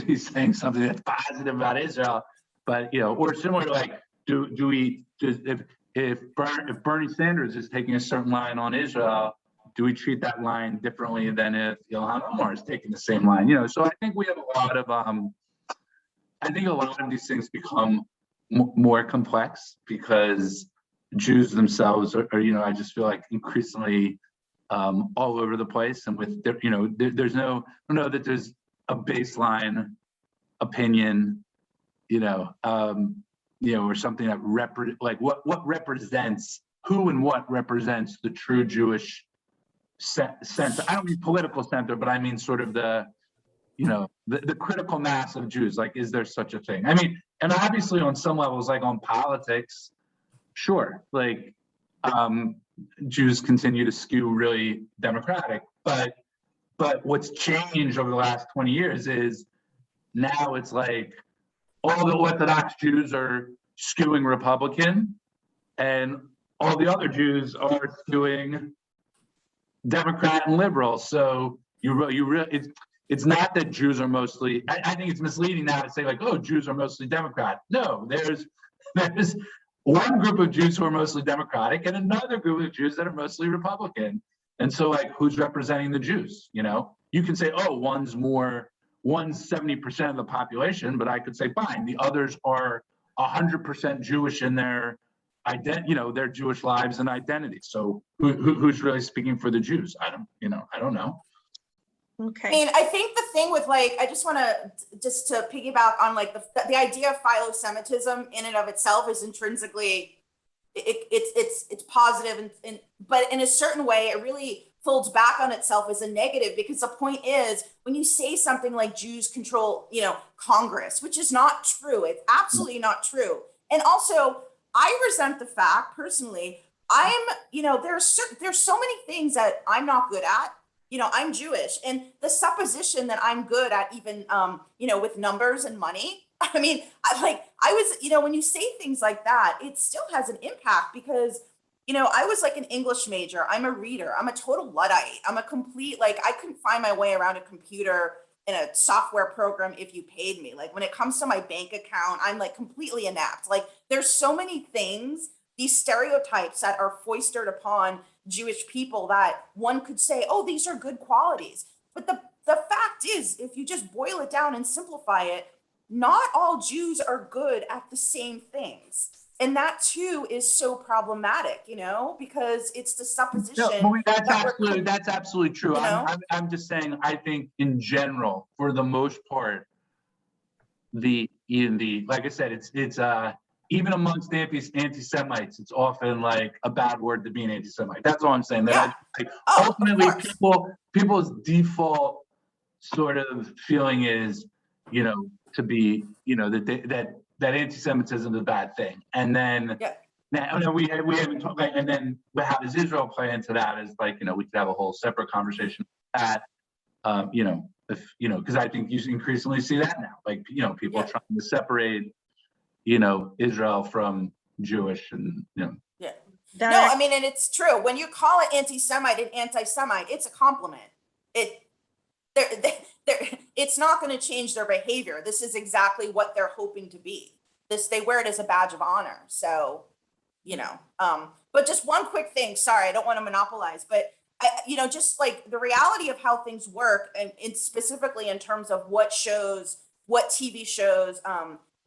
he's saying something that's positive about Israel, but, or similar, like, if Bernie Sanders is taking a certain line on Israel, do we treat that line differently than if Ilhan Omar is taking the same line? So I think we have a lot of these things become more complex because Jews themselves are, I just feel like increasingly all over the place, and with, there's I don't know that there's a baseline opinion, or something that what represents, who and what represents the true Jewish center. I don't mean political center, but I mean sort of the critical mass of Jews. Like, is there such a thing? I mean, and obviously on some levels, like on politics, sure, like Jews continue to skew really democratic, but what's changed over the last 20 years is now it's like all the Orthodox Jews are skewing Republican, and all the other Jews are skewing Democrat and liberal. So it's not that Jews are mostly, I think it's misleading now to say like, oh, Jews are mostly Democrat. No, there's one group of Jews who are mostly Democratic and another group of Jews that are mostly Republican. And so, like, who's representing the Jews? You can say, oh, one's 70% of the population, but I could say, fine, the others are 100% Jewish in their their Jewish lives and identities. So who's really speaking for the Jews? I don't know. Okay. I mean, I think the thing with, like, I just want to piggyback on, like, the idea of philo-Semitism in and of itself is intrinsically, it's positive, but in a certain way, it really folds back on itself as a negative, because the point is, when you say something like Jews control, Congress, which is not true, it's absolutely not true. And also, I resent the fact, personally, there's so many things that I'm not good at. I'm Jewish, and the supposition that I'm good at even, with numbers and money. I mean, when you say things like that, it still has an impact, because, I was like an English major. I'm a reader. I'm a total Luddite. I'm a complete, like, I couldn't find my way around a computer in a software program if you paid me. Like, when it comes to my bank account, I'm like completely inept. Like, there's so many things, these stereotypes that are foisted upon Jewish people that one could say, oh, these are good qualities. But the fact is, if you just boil it down and simplify it, not all Jews are good at the same things. And that too is so problematic, because it's the supposition. No, that's absolutely true. I'm just saying, I think in general, for the most part, like I said, it's even amongst anti-Semites, it's often like a bad word to be an anti-Semite. That's all I'm saying. That ultimately, people's default sort of feeling is, to be, that anti-Semitism is a bad thing. And then Now, no, we haven't talked about, and then how does Israel play into that? Is like, we could have a whole separate conversation about that. If because I think you increasingly see that now, like, people Yeah. trying to separate, Israel from Jewish, and Yeah. No, I mean, and it's true. When you call it anti-Semite an anti-Semite, it's a compliment. It's not going to change their behavior. This is exactly what they're hoping to be. They wear it as a badge of honor. So, but just one quick thing. Sorry, I don't want to monopolize, but just like the reality of how things work, and specifically in terms of what TV shows,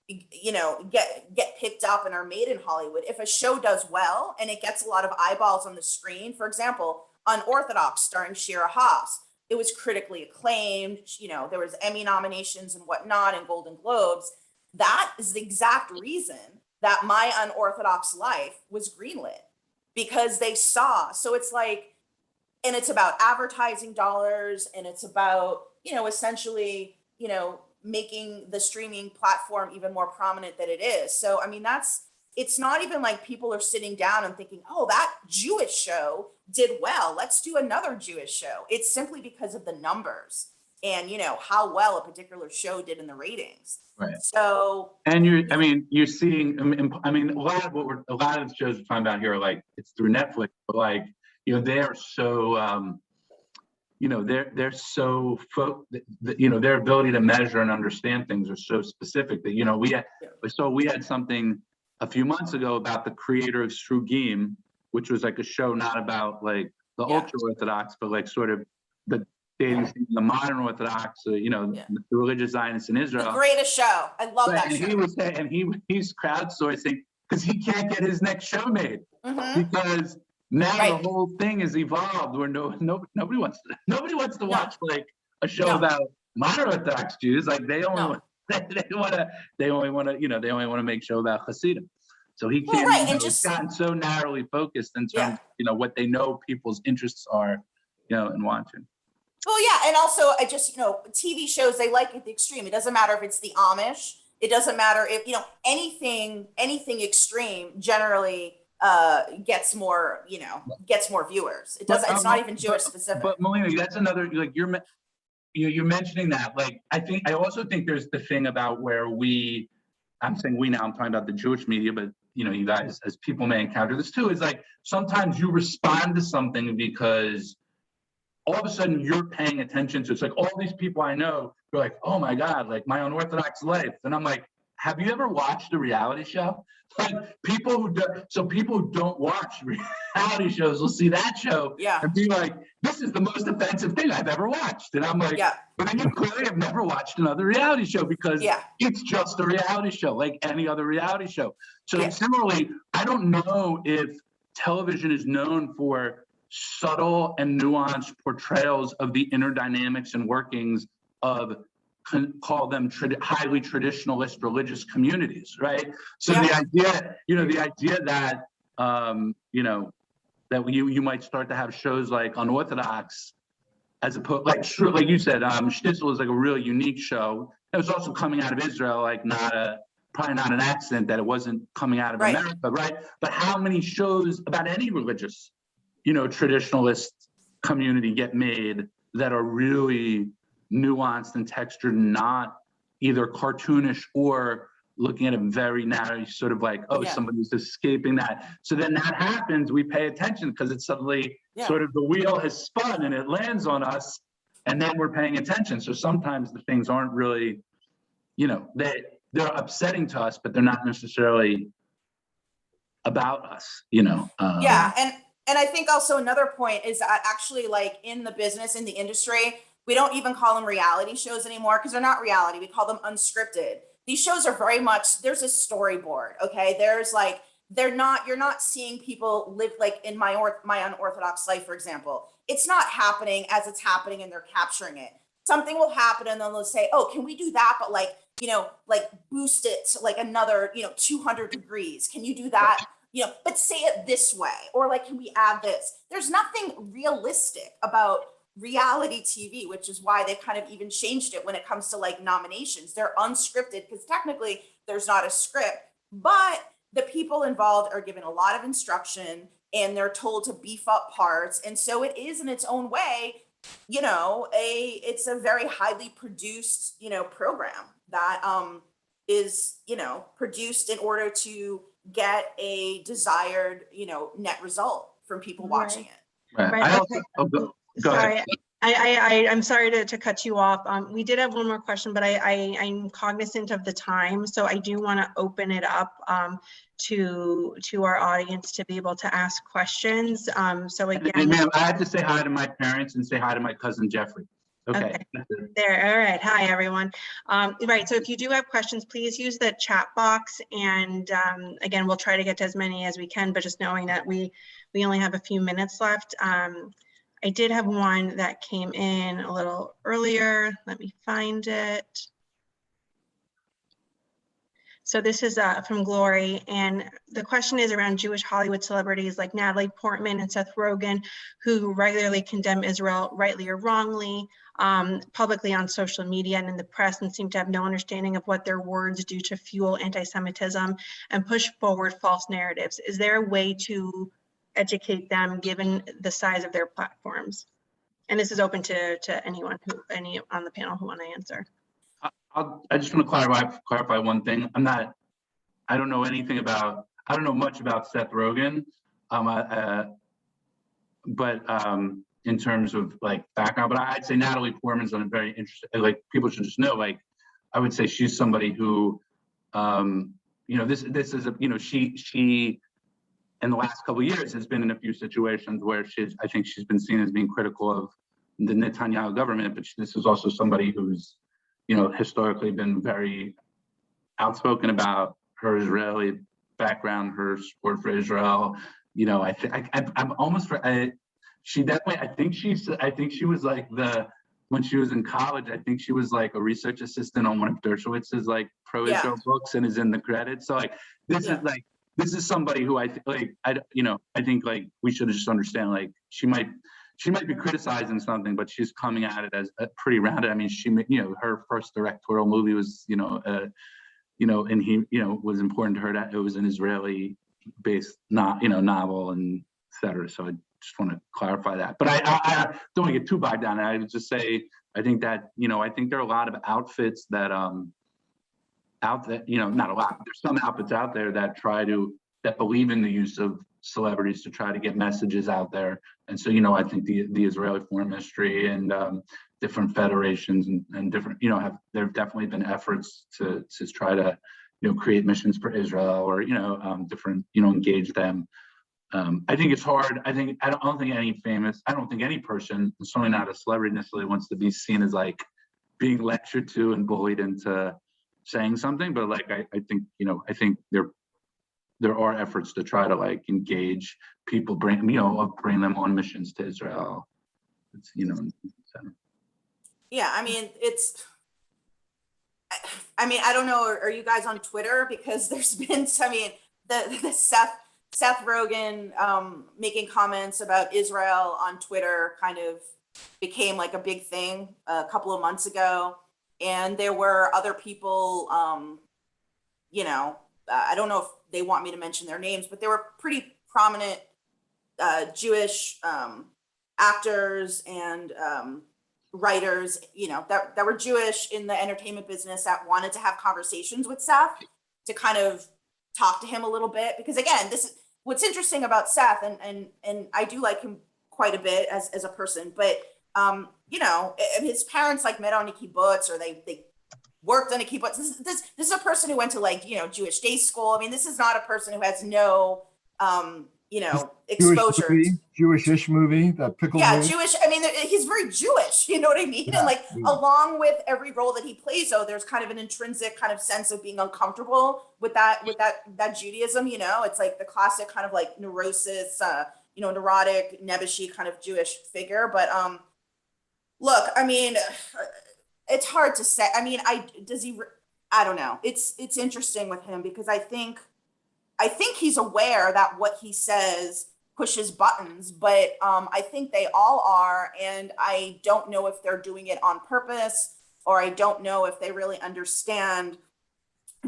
get picked up and are made in Hollywood. If a show does well and it gets a lot of eyeballs on the screen, for example, Unorthodox starring Shira Haas, it was critically acclaimed. There was Emmy nominations and whatnot and Golden Globes. That is the exact reason that My Unorthodox Life was greenlit, because they saw. So it's like, and it's about advertising dollars, and it's about, essentially, making the streaming platform even more prominent than it is. So, I mean, it's not even like people are sitting down and thinking, oh, that Jewish show did well, let's do another Jewish show. It's simply because of the numbers and, how well a particular show did in the ratings. Right. So, and you're seeing, a lot of the shows we're talking about here are like, it's through Netflix, but like, they are so, they're so, their ability to measure and understand things are so specific that, we had something a few months ago about the creator of Strugim, which was like a show not about like the ultra Orthodox, but like sort of the dating scene, the modern Orthodox, the religious Zionists in Israel. The greatest show. I love that and show. He was saying, and he's crowdsourcing because he can't get his next show made because now the whole thing is evolved where nobody wants to watch like a show about modern Orthodox Jews. Like they only want to make show about Hasidim. So he can't. It's gotten so narrowly focused in terms of what they know people's interests are, and watching. Well, yeah, and also I just TV shows, they like it the extreme. It doesn't matter if it's the Amish. It doesn't matter if anything extreme generally gets more viewers. It doesn't. It's not even Jewish specific. But Malina, that's another, like you're mentioning that. Like I also think there's the thing about where I'm saying we now, I'm talking about the Jewish media, but you guys as people may encounter this too, is like sometimes you respond to something because all of a sudden you're paying attention to. It's like all these people I know, they're like, oh my God, like My Unorthodox Life. And I'm like, have you ever watched a reality show? Like people who don't watch reality shows will see that show and be like, this is the most offensive thing I've ever watched. And I'm like, but then you clearly have never watched another reality show because it's just a reality show, like any other reality show. So similarly, I don't know if television is known for subtle and nuanced portrayals of the inner dynamics and workings of call them highly traditionalist religious communities, right? So the idea that that you might start to have shows like Unorthodox, as opposed like you said, Shtisel is like a really unique show. It was also coming out of Israel, like probably not an accident that it wasn't coming out of America, right? But how many shows about any religious, traditionalist community get made that are really nuanced and textured, not either cartoonish or looking at it very narrow, sort of like, somebody's escaping that. So then that happens, we pay attention because it's suddenly sort of the wheel has spun and it lands on us, and then we're paying attention. So sometimes the things aren't really, they're upsetting to us, but they're not necessarily about us, And I think also another point is that actually, like in the business, in the industry, we don't even call them reality shows anymore because they're not reality. We call them unscripted. These shows are very much, there's a storyboard, okay? There's like, you're not seeing people live like in My Unorthodox Life, for example. It's not happening as it's happening and they're capturing it. Something will happen and then they'll say, oh, can we do that? But like, like boost it to like another, 200 degrees. Can you do that? But say it this way, or like, can we add this? There's nothing realistic about reality TV, which is why they kind of even changed it when it comes to like nominations. They're unscripted because technically there's not a script, but the people involved are given a lot of instruction and they're told to beef up parts. And so it is in its own way, it's a very highly produced, program that is, produced in order to get a desired, net result from people watching it. Right. Right, I okay. also, go ahead. Sorry, I'm sorry to cut you off. We did have one more question, but I'm cognizant of the time, so I do want to open it up to our audience to be able to ask questions. So And again, ma'am, I had to say hi to my parents and say hi to my cousin Jeffrey. Okay. there. All right. Hi, everyone. Right. So if you do have questions, please use the chat box. And again, we'll try to get to as many as we can, but just knowing that we only have a few minutes left. I did have one that came in a little earlier. Let me find it. So this is from Glory, and the question is around Jewish Hollywood celebrities like Natalie Portman and Seth Rogen, who regularly condemn Israel, rightly or wrongly, publicly on social media and in the press, and seem to have no understanding of what their words do to fuel anti-Semitism and push forward false narratives. Is there a way to educate them given the size of their platforms? And this is open to any on the panel who want to answer. I just want to clarify one thing. I don't know much about Seth Rogen. But in terms of like background, but I'd say Natalie Portman's on a very interesting, like people should just know, like, I would say she's somebody who, this is she in the last couple of years has been in a few situations where I think she's been seen as being critical of the Netanyahu government, but this is also somebody who's, historically been very outspoken about her Israeli background, her support for Israel. I'm almost she definitely, I think she was like when she was in college, I think she was like a research assistant on one of Dershowitz's like pro-Israel books and is in the credits. So like, this is somebody who I think like we should just understand, like she might be criticizing something, but she's coming at it as pretty rounded. I mean, her first directorial movie was, and he, was important to her that it was an Israeli-based, novel and et cetera. So I just want to clarify that. But I don't want to get too bogged down. I would just say, I think that, I think there are a lot of outfits that, out there, not a lot, there's some outfits out there that that believe in the use of celebrities to try to get messages out there. And so, I think the Israeli Foreign Ministry and different federations and different, there have definitely been efforts to try to, create missions for Israel or, different, engage them. I think it's hard. I don't think any person, certainly not a celebrity necessarily, wants to be seen as like being lectured to and bullied into saying something. But like, I think, I think there are efforts to try to like engage people, bring them on missions to Israel. It's, so. Yeah, I mean, I don't know, are you guys on Twitter? Because there's been, the Seth Rogen making comments about Israel on Twitter kind of became like a big thing a couple of months ago. And there were other people, I don't know if they want me to mention their names, but there were pretty prominent Jewish actors and writers, that were Jewish in the entertainment business that wanted to have conversations with Seth to kind of talk to him a little bit. Because again, this is what's interesting about Seth, and I do like him quite a bit as a person, but his parents like met on a kibbutz, or they worked on a kibbutz. This is a person who went to Jewish day school. I mean, this is not a person who has no exposure. Jewish-ish movie, that pickle movie. Jewish. I mean, he's very Jewish, you know what I mean? Yeah, and along with every role that he plays, though, there's kind of an intrinsic kind of sense of being uncomfortable with that Judaism, it's like the classic kind of like neurosis, neurotic, nebbishy kind of Jewish figure. But look, I mean, it's hard to say. I mean, I don't know. It's interesting with him because I think he's aware that what he says pushes buttons, but I think they all are. And I don't know if they're doing it on purpose, or I don't know if they really understand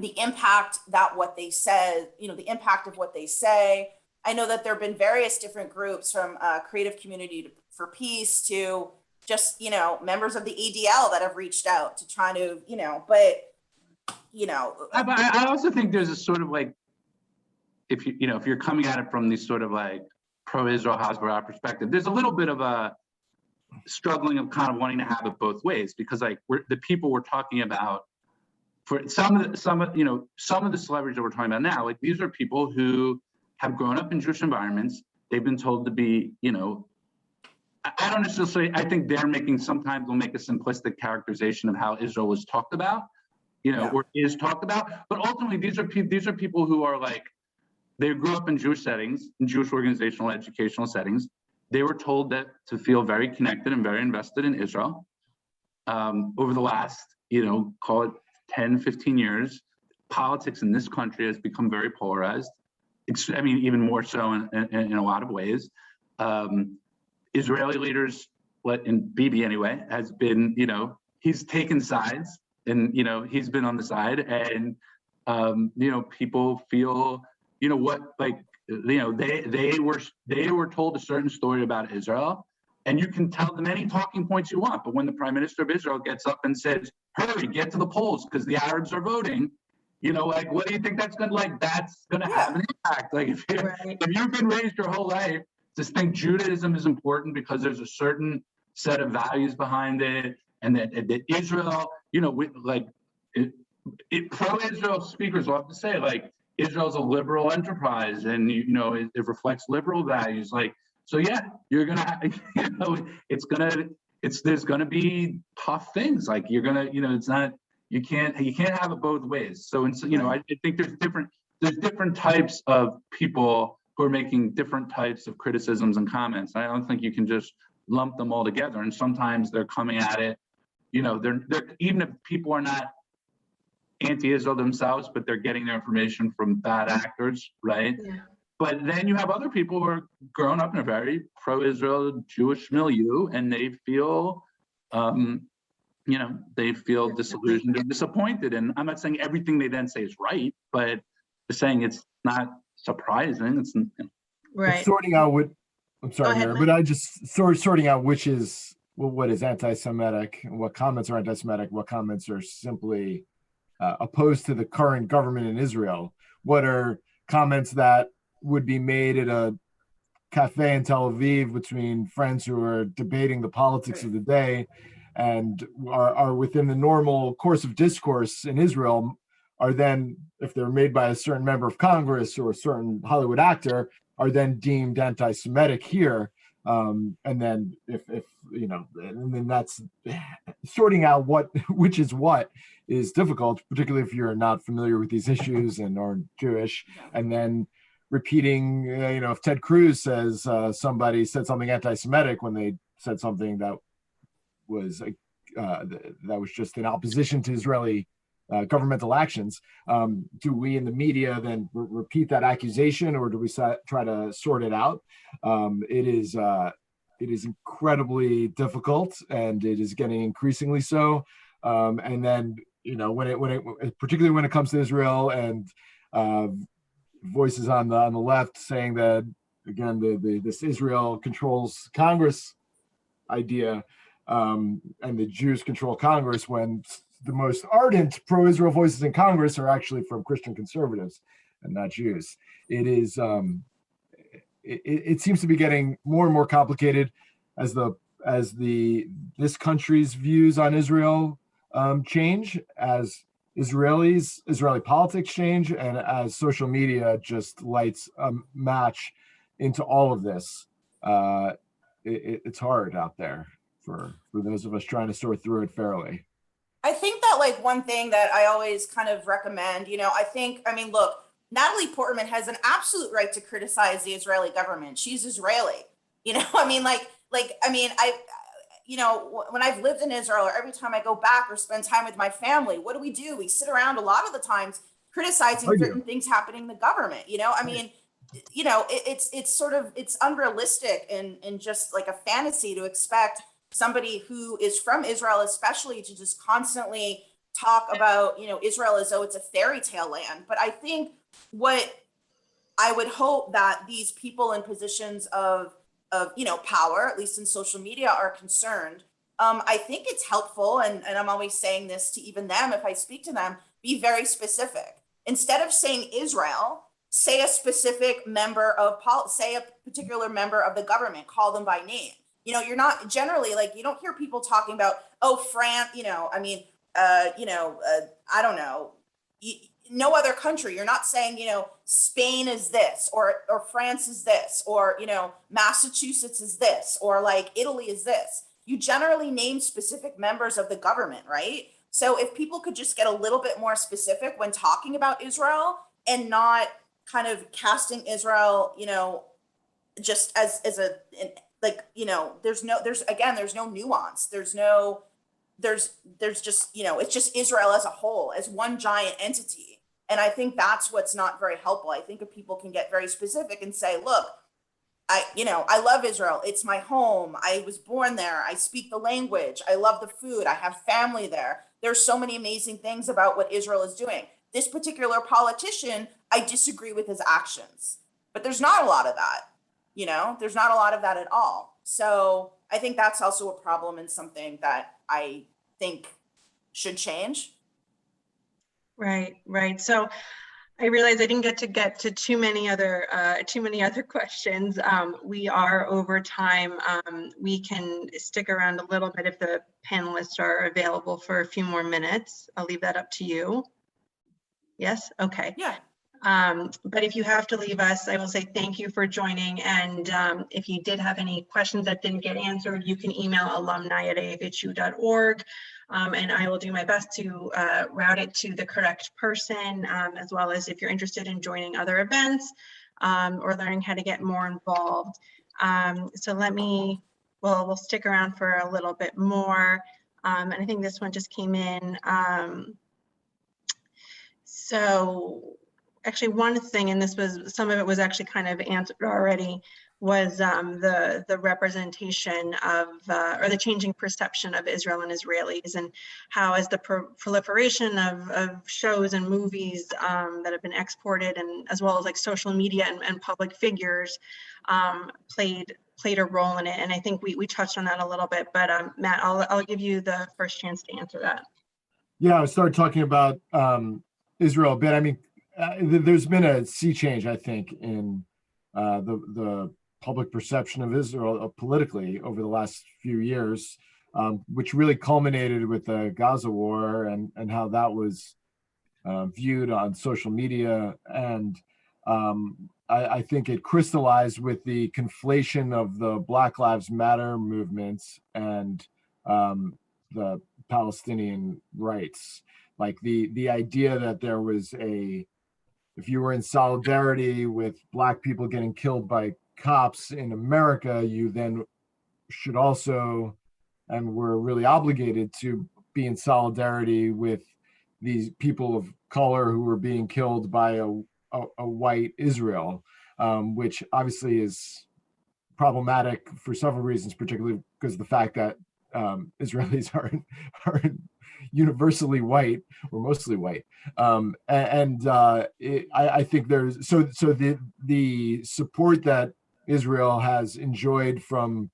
the impact that what they said, the impact of what they say. I know that there have been various different groups from Creative Community for Peace to just, members of the ADL that have reached out to try to, but. I also think there's a sort of like, if you're coming at it from this sort of like pro-Israel Hezbollah perspective, there's a little bit of a struggling of kind of wanting to have it both ways, because like the people we're talking about, for some of the celebrities that we're talking about now, like these are people who have grown up in Jewish environments. They've been told to be, I don't necessarily, I think sometimes they'll make a simplistic characterization of how Israel was talked about, or is talked about. But ultimately, these are people who are like, they grew up in Jewish settings, in Jewish organizational, educational settings. They were told that to feel very connected and very invested in Israel. Over the last, call it 10, 15 years, politics in this country has become very polarized. Even more so in a lot of ways. Israeli leaders, in Bibi anyway, has been, he's taken sides, and he's been on the side, and people feel, they were told a certain story about Israel, and you can tell them any talking points you want, but when the Prime Minister of Israel gets up and says, "Hurry, get to the polls because the Arabs are voting," what do you think that's going to that's going to have an impact? Like if you've been raised your whole life to think Judaism is important because there's a certain set of values behind it, and that Israel, pro-Israel speakers will have to say like Israel's a liberal enterprise, and it reflects liberal values. You're gonna, there's gonna be tough things. Like you're gonna, it's not. You can't have it both ways. So, I think there's different types of people who are making different types of criticisms and comments. I don't think you can just lump them all together. And sometimes they're coming at it, they're even if people are not anti-Israel themselves, but they're getting their information from bad actors, right? Yeah. But then you have other people who are grown up in a very pro-Israel Jewish milieu, and they feel, disillusioned and disappointed. And I'm not saying everything they then say is right, but saying it's not surprising. It's right. It's sorting out what. I'm sorry, Mary, but I just sorting out what is anti-Semitic, and what comments are anti-Semitic, what comments are simply opposed to the current government in Israel. What are comments that would be made at a cafe in Tel Aviv between friends who are debating the politics of the day, and are within the normal course of discourse in Israel, are then, if they're made by a certain member of Congress or a certain Hollywood actor, are then deemed anti-Semitic here. And then and then that's sorting out which is what is difficult, particularly if you're not familiar with these issues and aren't Jewish. And then repeating, if Ted Cruz says somebody said something anti-Semitic when they said something that was just in opposition to Israeli governmental actions, do we in the media then repeat that accusation, or do we try to sort it out? It is incredibly difficult, and it is getting increasingly so. And then particularly when it comes to Israel, and voices on the left saying that, again, this Israel controls Congress idea, and the Jews control Congress, when the most ardent pro-Israel voices in Congress are actually from Christian conservatives and not Jews. It is it seems to be getting more and more complicated as this country's views on Israel change, as Israeli politics change, and as social media just lights a match into all of this. It's hard out there for those of us trying to sort through it fairly. I think that one thing that I always kind of recommend, look, Natalie Portman has an absolute right to criticize the Israeli government. She's Israeli, when I've lived in Israel, or every time I go back or spend time with my family, what do? We sit around a lot of the times criticizing certain things happening in the government. It's unrealistic and just like a fantasy to expect somebody who is from Israel, especially, to just constantly talk about, Israel as though it's a fairy tale land. But I think what I would hope that these people in positions of power, at least in social media, are concerned. I think it's helpful, and I'm always saying this to even them if I speak to them, be very specific. Instead of saying Israel, say a specific member of say a particular member of the government, call them by name. You're not generally you don't hear people talking about, oh, France, I don't know, no other country. You're not saying, Spain is this, or France is this, or, Massachusetts is this, or Italy is this. You generally name specific members of the government, right? So if people could just get a little bit more specific when talking about Israel and not kind of casting Israel, just as there's no nuance. There's just, it's just Israel as a whole, as one giant entity. And I think that's what's not very helpful. I think if people can get very specific and say, look, I love Israel. It's my home. I was born there. I speak the language. I love the food. I have family there. There's so many amazing things about what Israel is doing. This particular politician, I disagree with his actions, but there's not a lot of that. There's not a lot of that at all. So I think that's also a problem and something that I think should change. Right. So I realize I didn't get to too many other questions. We are over time. We can stick around a little bit if the panelists are available for a few more minutes. I'll leave that up to you. Yes? Okay. Yeah. But if you have to leave us, I will say thank you for joining. And if you did have any questions that didn't get answered, you can email alumni@afhu.org. And I will do my best to route it to the correct person, as well as if you're interested in joining other events or learning how to get more involved. So we'll stick around for a little bit more. And I think this one just came in. So actually one thing, and some of it was actually kind of answered already, was the representation of, or the changing perception of Israel and Israelis, and how as the proliferation of shows and movies that have been exported, and as well as social media and public figures played a role in it. And I think we touched on that a little bit, but Matt, I'll give you the first chance to answer that. Yeah, I started talking about Israel a bit. I mean, there's been a sea change, I think, in the public perception of Israel politically over the last few years, which really culminated with the Gaza war and how that was viewed on social media. And I think it crystallized with the conflation of the Black Lives Matter movements and the Palestinian rights. The idea that there was if you were in solidarity with Black people getting killed by cops in America, you then should also, and were really obligated to be in solidarity with these people of color who were being killed by a white Israel, which obviously is problematic for several reasons, particularly because of the fact that Israelis aren't universally white or mostly white. I think there's so the support that Israel has enjoyed from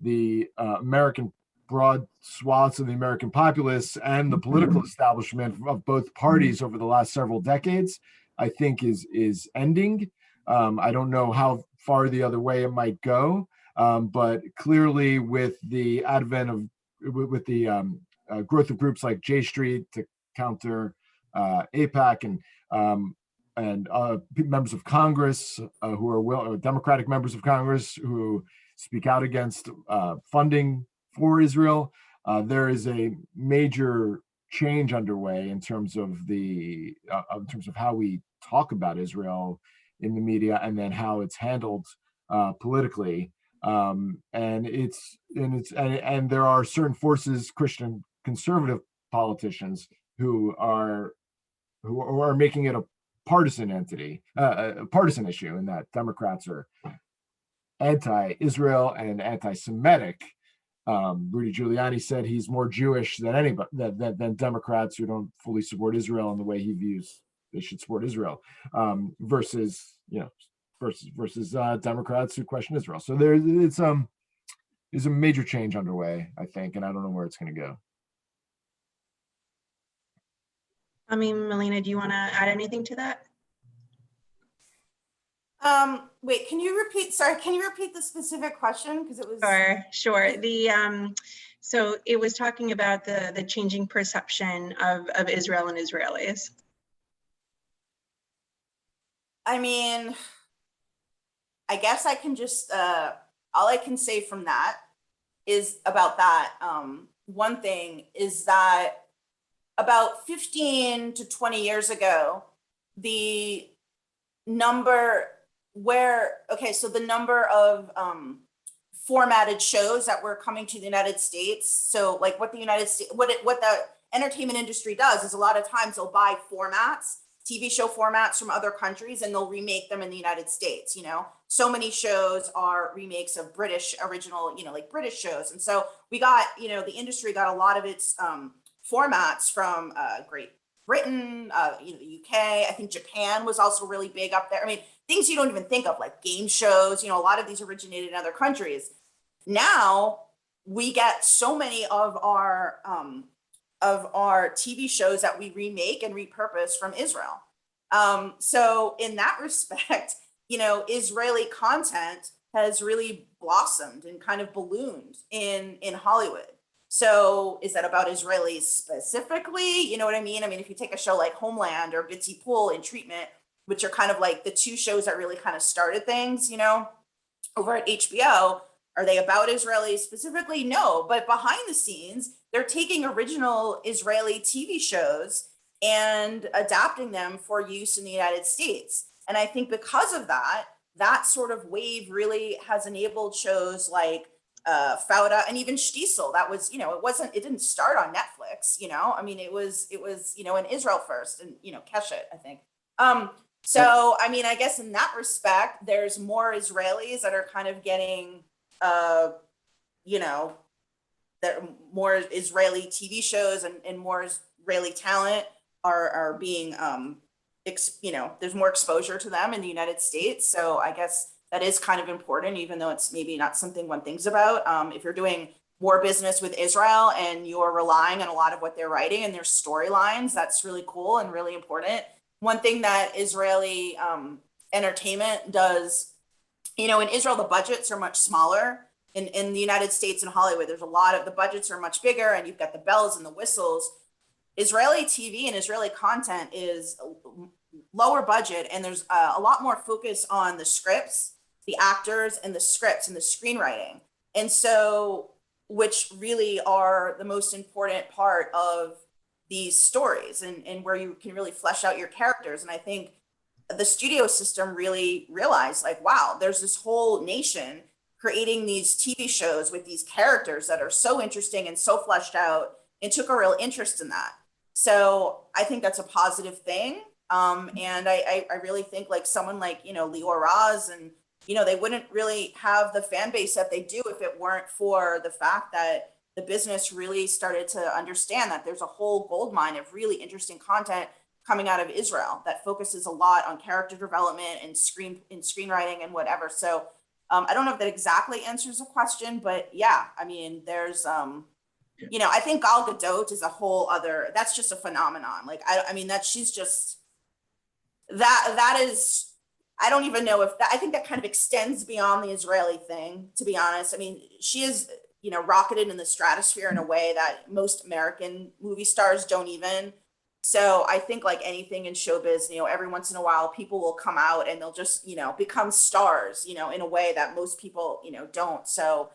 the American broad swaths of the American populace and the political establishment of both parties over the last several decades, I think is ending. I don't know how far the other way it might go, but clearly with the advent of the growth of groups like J Street to counter AIPAC and members of Congress who are Democratic members of Congress who speak out against funding for Israel, there is a major change underway in terms of how we talk about Israel in the media and then how it's handled politically. And there are certain forces, Christian conservative politicians, who are making it a partisan entity, a partisan issue, in that Democrats are anti-Israel and anti-Semitic, Rudy Giuliani said he's more Jewish than anybody, than Democrats who don't fully support Israel in the way he views they should support Israel, versus Democrats who question Israel. So there's a major change underway, I think, and I don't know where it's going to go. I mean, Malina, do you want to add anything to that? Wait, can you repeat the specific question? Because it was. Sure. So it was talking about the changing perception of Israel and Israelis. I mean, I guess I can just, all I can say from that is about that. One thing is that about 15 to 20 years ago, the number of formatted shows that were coming to the United States. So like what the entertainment industry does is a lot of times they'll buy formats, TV show formats from other countries, and they'll remake them in the United States. So many shows are remakes of British original, like British shows. And so we got, the industry got a lot of its formats from Great Britain, the UK. I think Japan was also really big up there. I mean, things you don't even think of, like game shows, a lot of these originated in other countries. Now we get so many of our TV shows that we remake and repurpose from Israel. So in that respect, Israeli content has really blossomed and kind of ballooned in Hollywood. So is that about Israelis specifically? You know what I mean? I mean, if you take a show like Homeland or Bitsy Pool in Treatment, which are kind of like the two shows that really kind of started things, over at HBO, are they about Israelis specifically? No, but behind the scenes, they're taking original Israeli TV shows and adapting them for use in the United States. And I think because of that, that sort of wave really has enabled shows like Fauda and even Shtisel. That was, it didn't start on Netflix, I mean, it was, in Israel first, and, Keshet, I think. So, I mean, I guess in that respect, there's more Israelis that are kind of getting, that more Israeli TV shows and more Israeli talent are being, there's more exposure to them in the United States. So I guess that is kind of important, even though it's maybe not something one thinks about. If you're doing more business with Israel and you're relying on a lot of what they're writing and their storylines, that's really cool and really important. One thing that Israeli entertainment does, in Israel, the budgets are much smaller. In the United States and Hollywood, there's a lot of, the budgets are much bigger, and you've got the bells and the whistles. Israeli TV and Israeli content is lower budget, and there's a lot more focus on the scripts, the actors, and the scripts and the screenwriting. And so, which really are the most important part of these stories, and where you can really flesh out your characters. And I think the studio system really realized, like, wow, there's this whole nation creating these TV shows with these characters that are so interesting and so fleshed out, and took a real interest in that. So I think that's a positive thing. And I really think like someone like, Lior Raz, and, they wouldn't really have the fan base that they do if it weren't for the fact that the business really started to understand that there's a whole goldmine of really interesting content coming out of Israel that focuses a lot on character development and screenwriting and whatever. So I don't know if that exactly answers the question, but yeah, I mean, there's, I think Gal Gadot is a whole other, that's just a phenomenon. Like, I mean, she's just, that is, I don't even know if that, I think that kind of extends beyond the Israeli thing, to be honest. I mean, she is, rocketed in the stratosphere in a way that most American movie stars don't even. So I think like anything in showbiz, every once in a while, people will come out and they'll just, become stars, in a way that most people, don't. So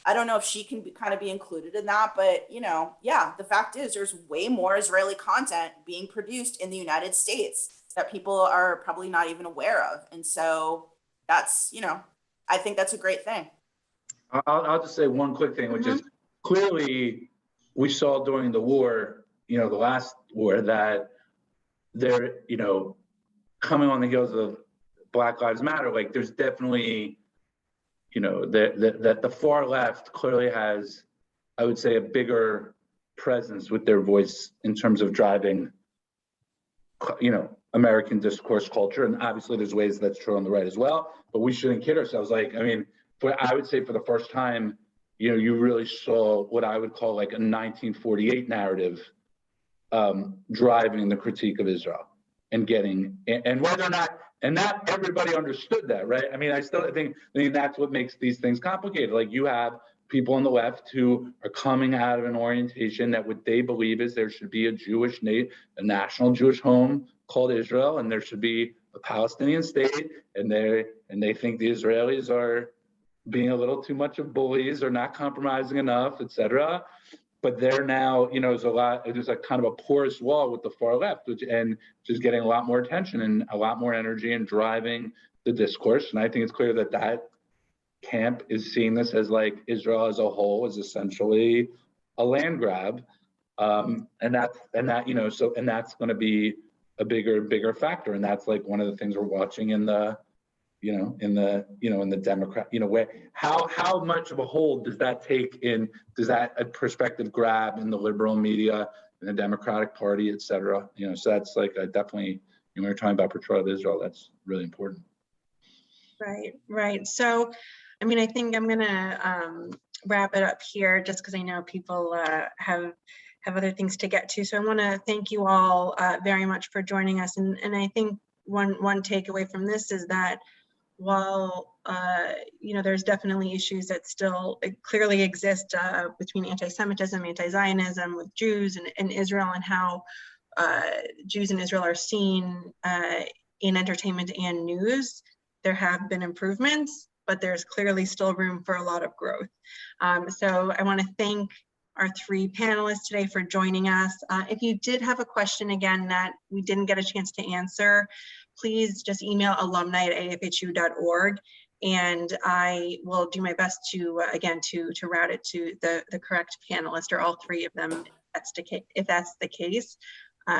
I don't know if she can kind of be included in that, but, yeah, the fact is there's way more Israeli content being produced in the United States that people are probably not even aware of. And so that's, I think that's a great thing. I'll just say one quick thing, which is clearly we saw during the war, the last war, that they're, coming on the heels of Black Lives Matter, like there's definitely, that the far left clearly has I would say, a bigger presence with their voice in terms of driving, American discourse culture. And obviously there's ways that's true on the right as well, but we shouldn't kid ourselves. Like, I mean, I would say for the first time, you really saw what I would call like a 1948 narrative driving the critique of Israel and whether or not, and not everybody understood that, right? I mean, I think that's what makes these things complicated. Like, you have people on the left who are coming out of an orientation that what they believe is there should be a national Jewish home called Israel, and there should be a Palestinian state, and they think the Israelis are being a little too much of bullies or not compromising enough, etc. But they're now, there's a kind of a porous wall with the far left, which is getting a lot more attention and a lot more energy and driving the discourse. And I think it's clear that camp is seeing this as like Israel as a whole is essentially a land grab, and that's going to be a bigger factor. And that's like one of the things we're watching in the Democrat, how much of a hold does that take in? Does that a perspective grab in the liberal media, in the Democratic Party, et cetera? So that's like definitely, when we're talking about portrayal of Israel, that's really important. Right. So, I mean, I think I'm gonna wrap it up here, just because I know people have other things to get to. So I want to thank you all very much for joining us. And I think one takeaway from this is that while there's definitely issues that still clearly exist between anti-Semitism, anti-Zionism, with Jews and Israel, and how Jews in Israel are seen in entertainment and news, there have been improvements, but there's clearly still room for a lot of growth. So I want to thank our three panelists today for joining us. If you did have a question, again, that we didn't get a chance to answer, please just email alumni@afhu.org, and I will do my best to route it to the correct panelist, or all three of them, if that's the case.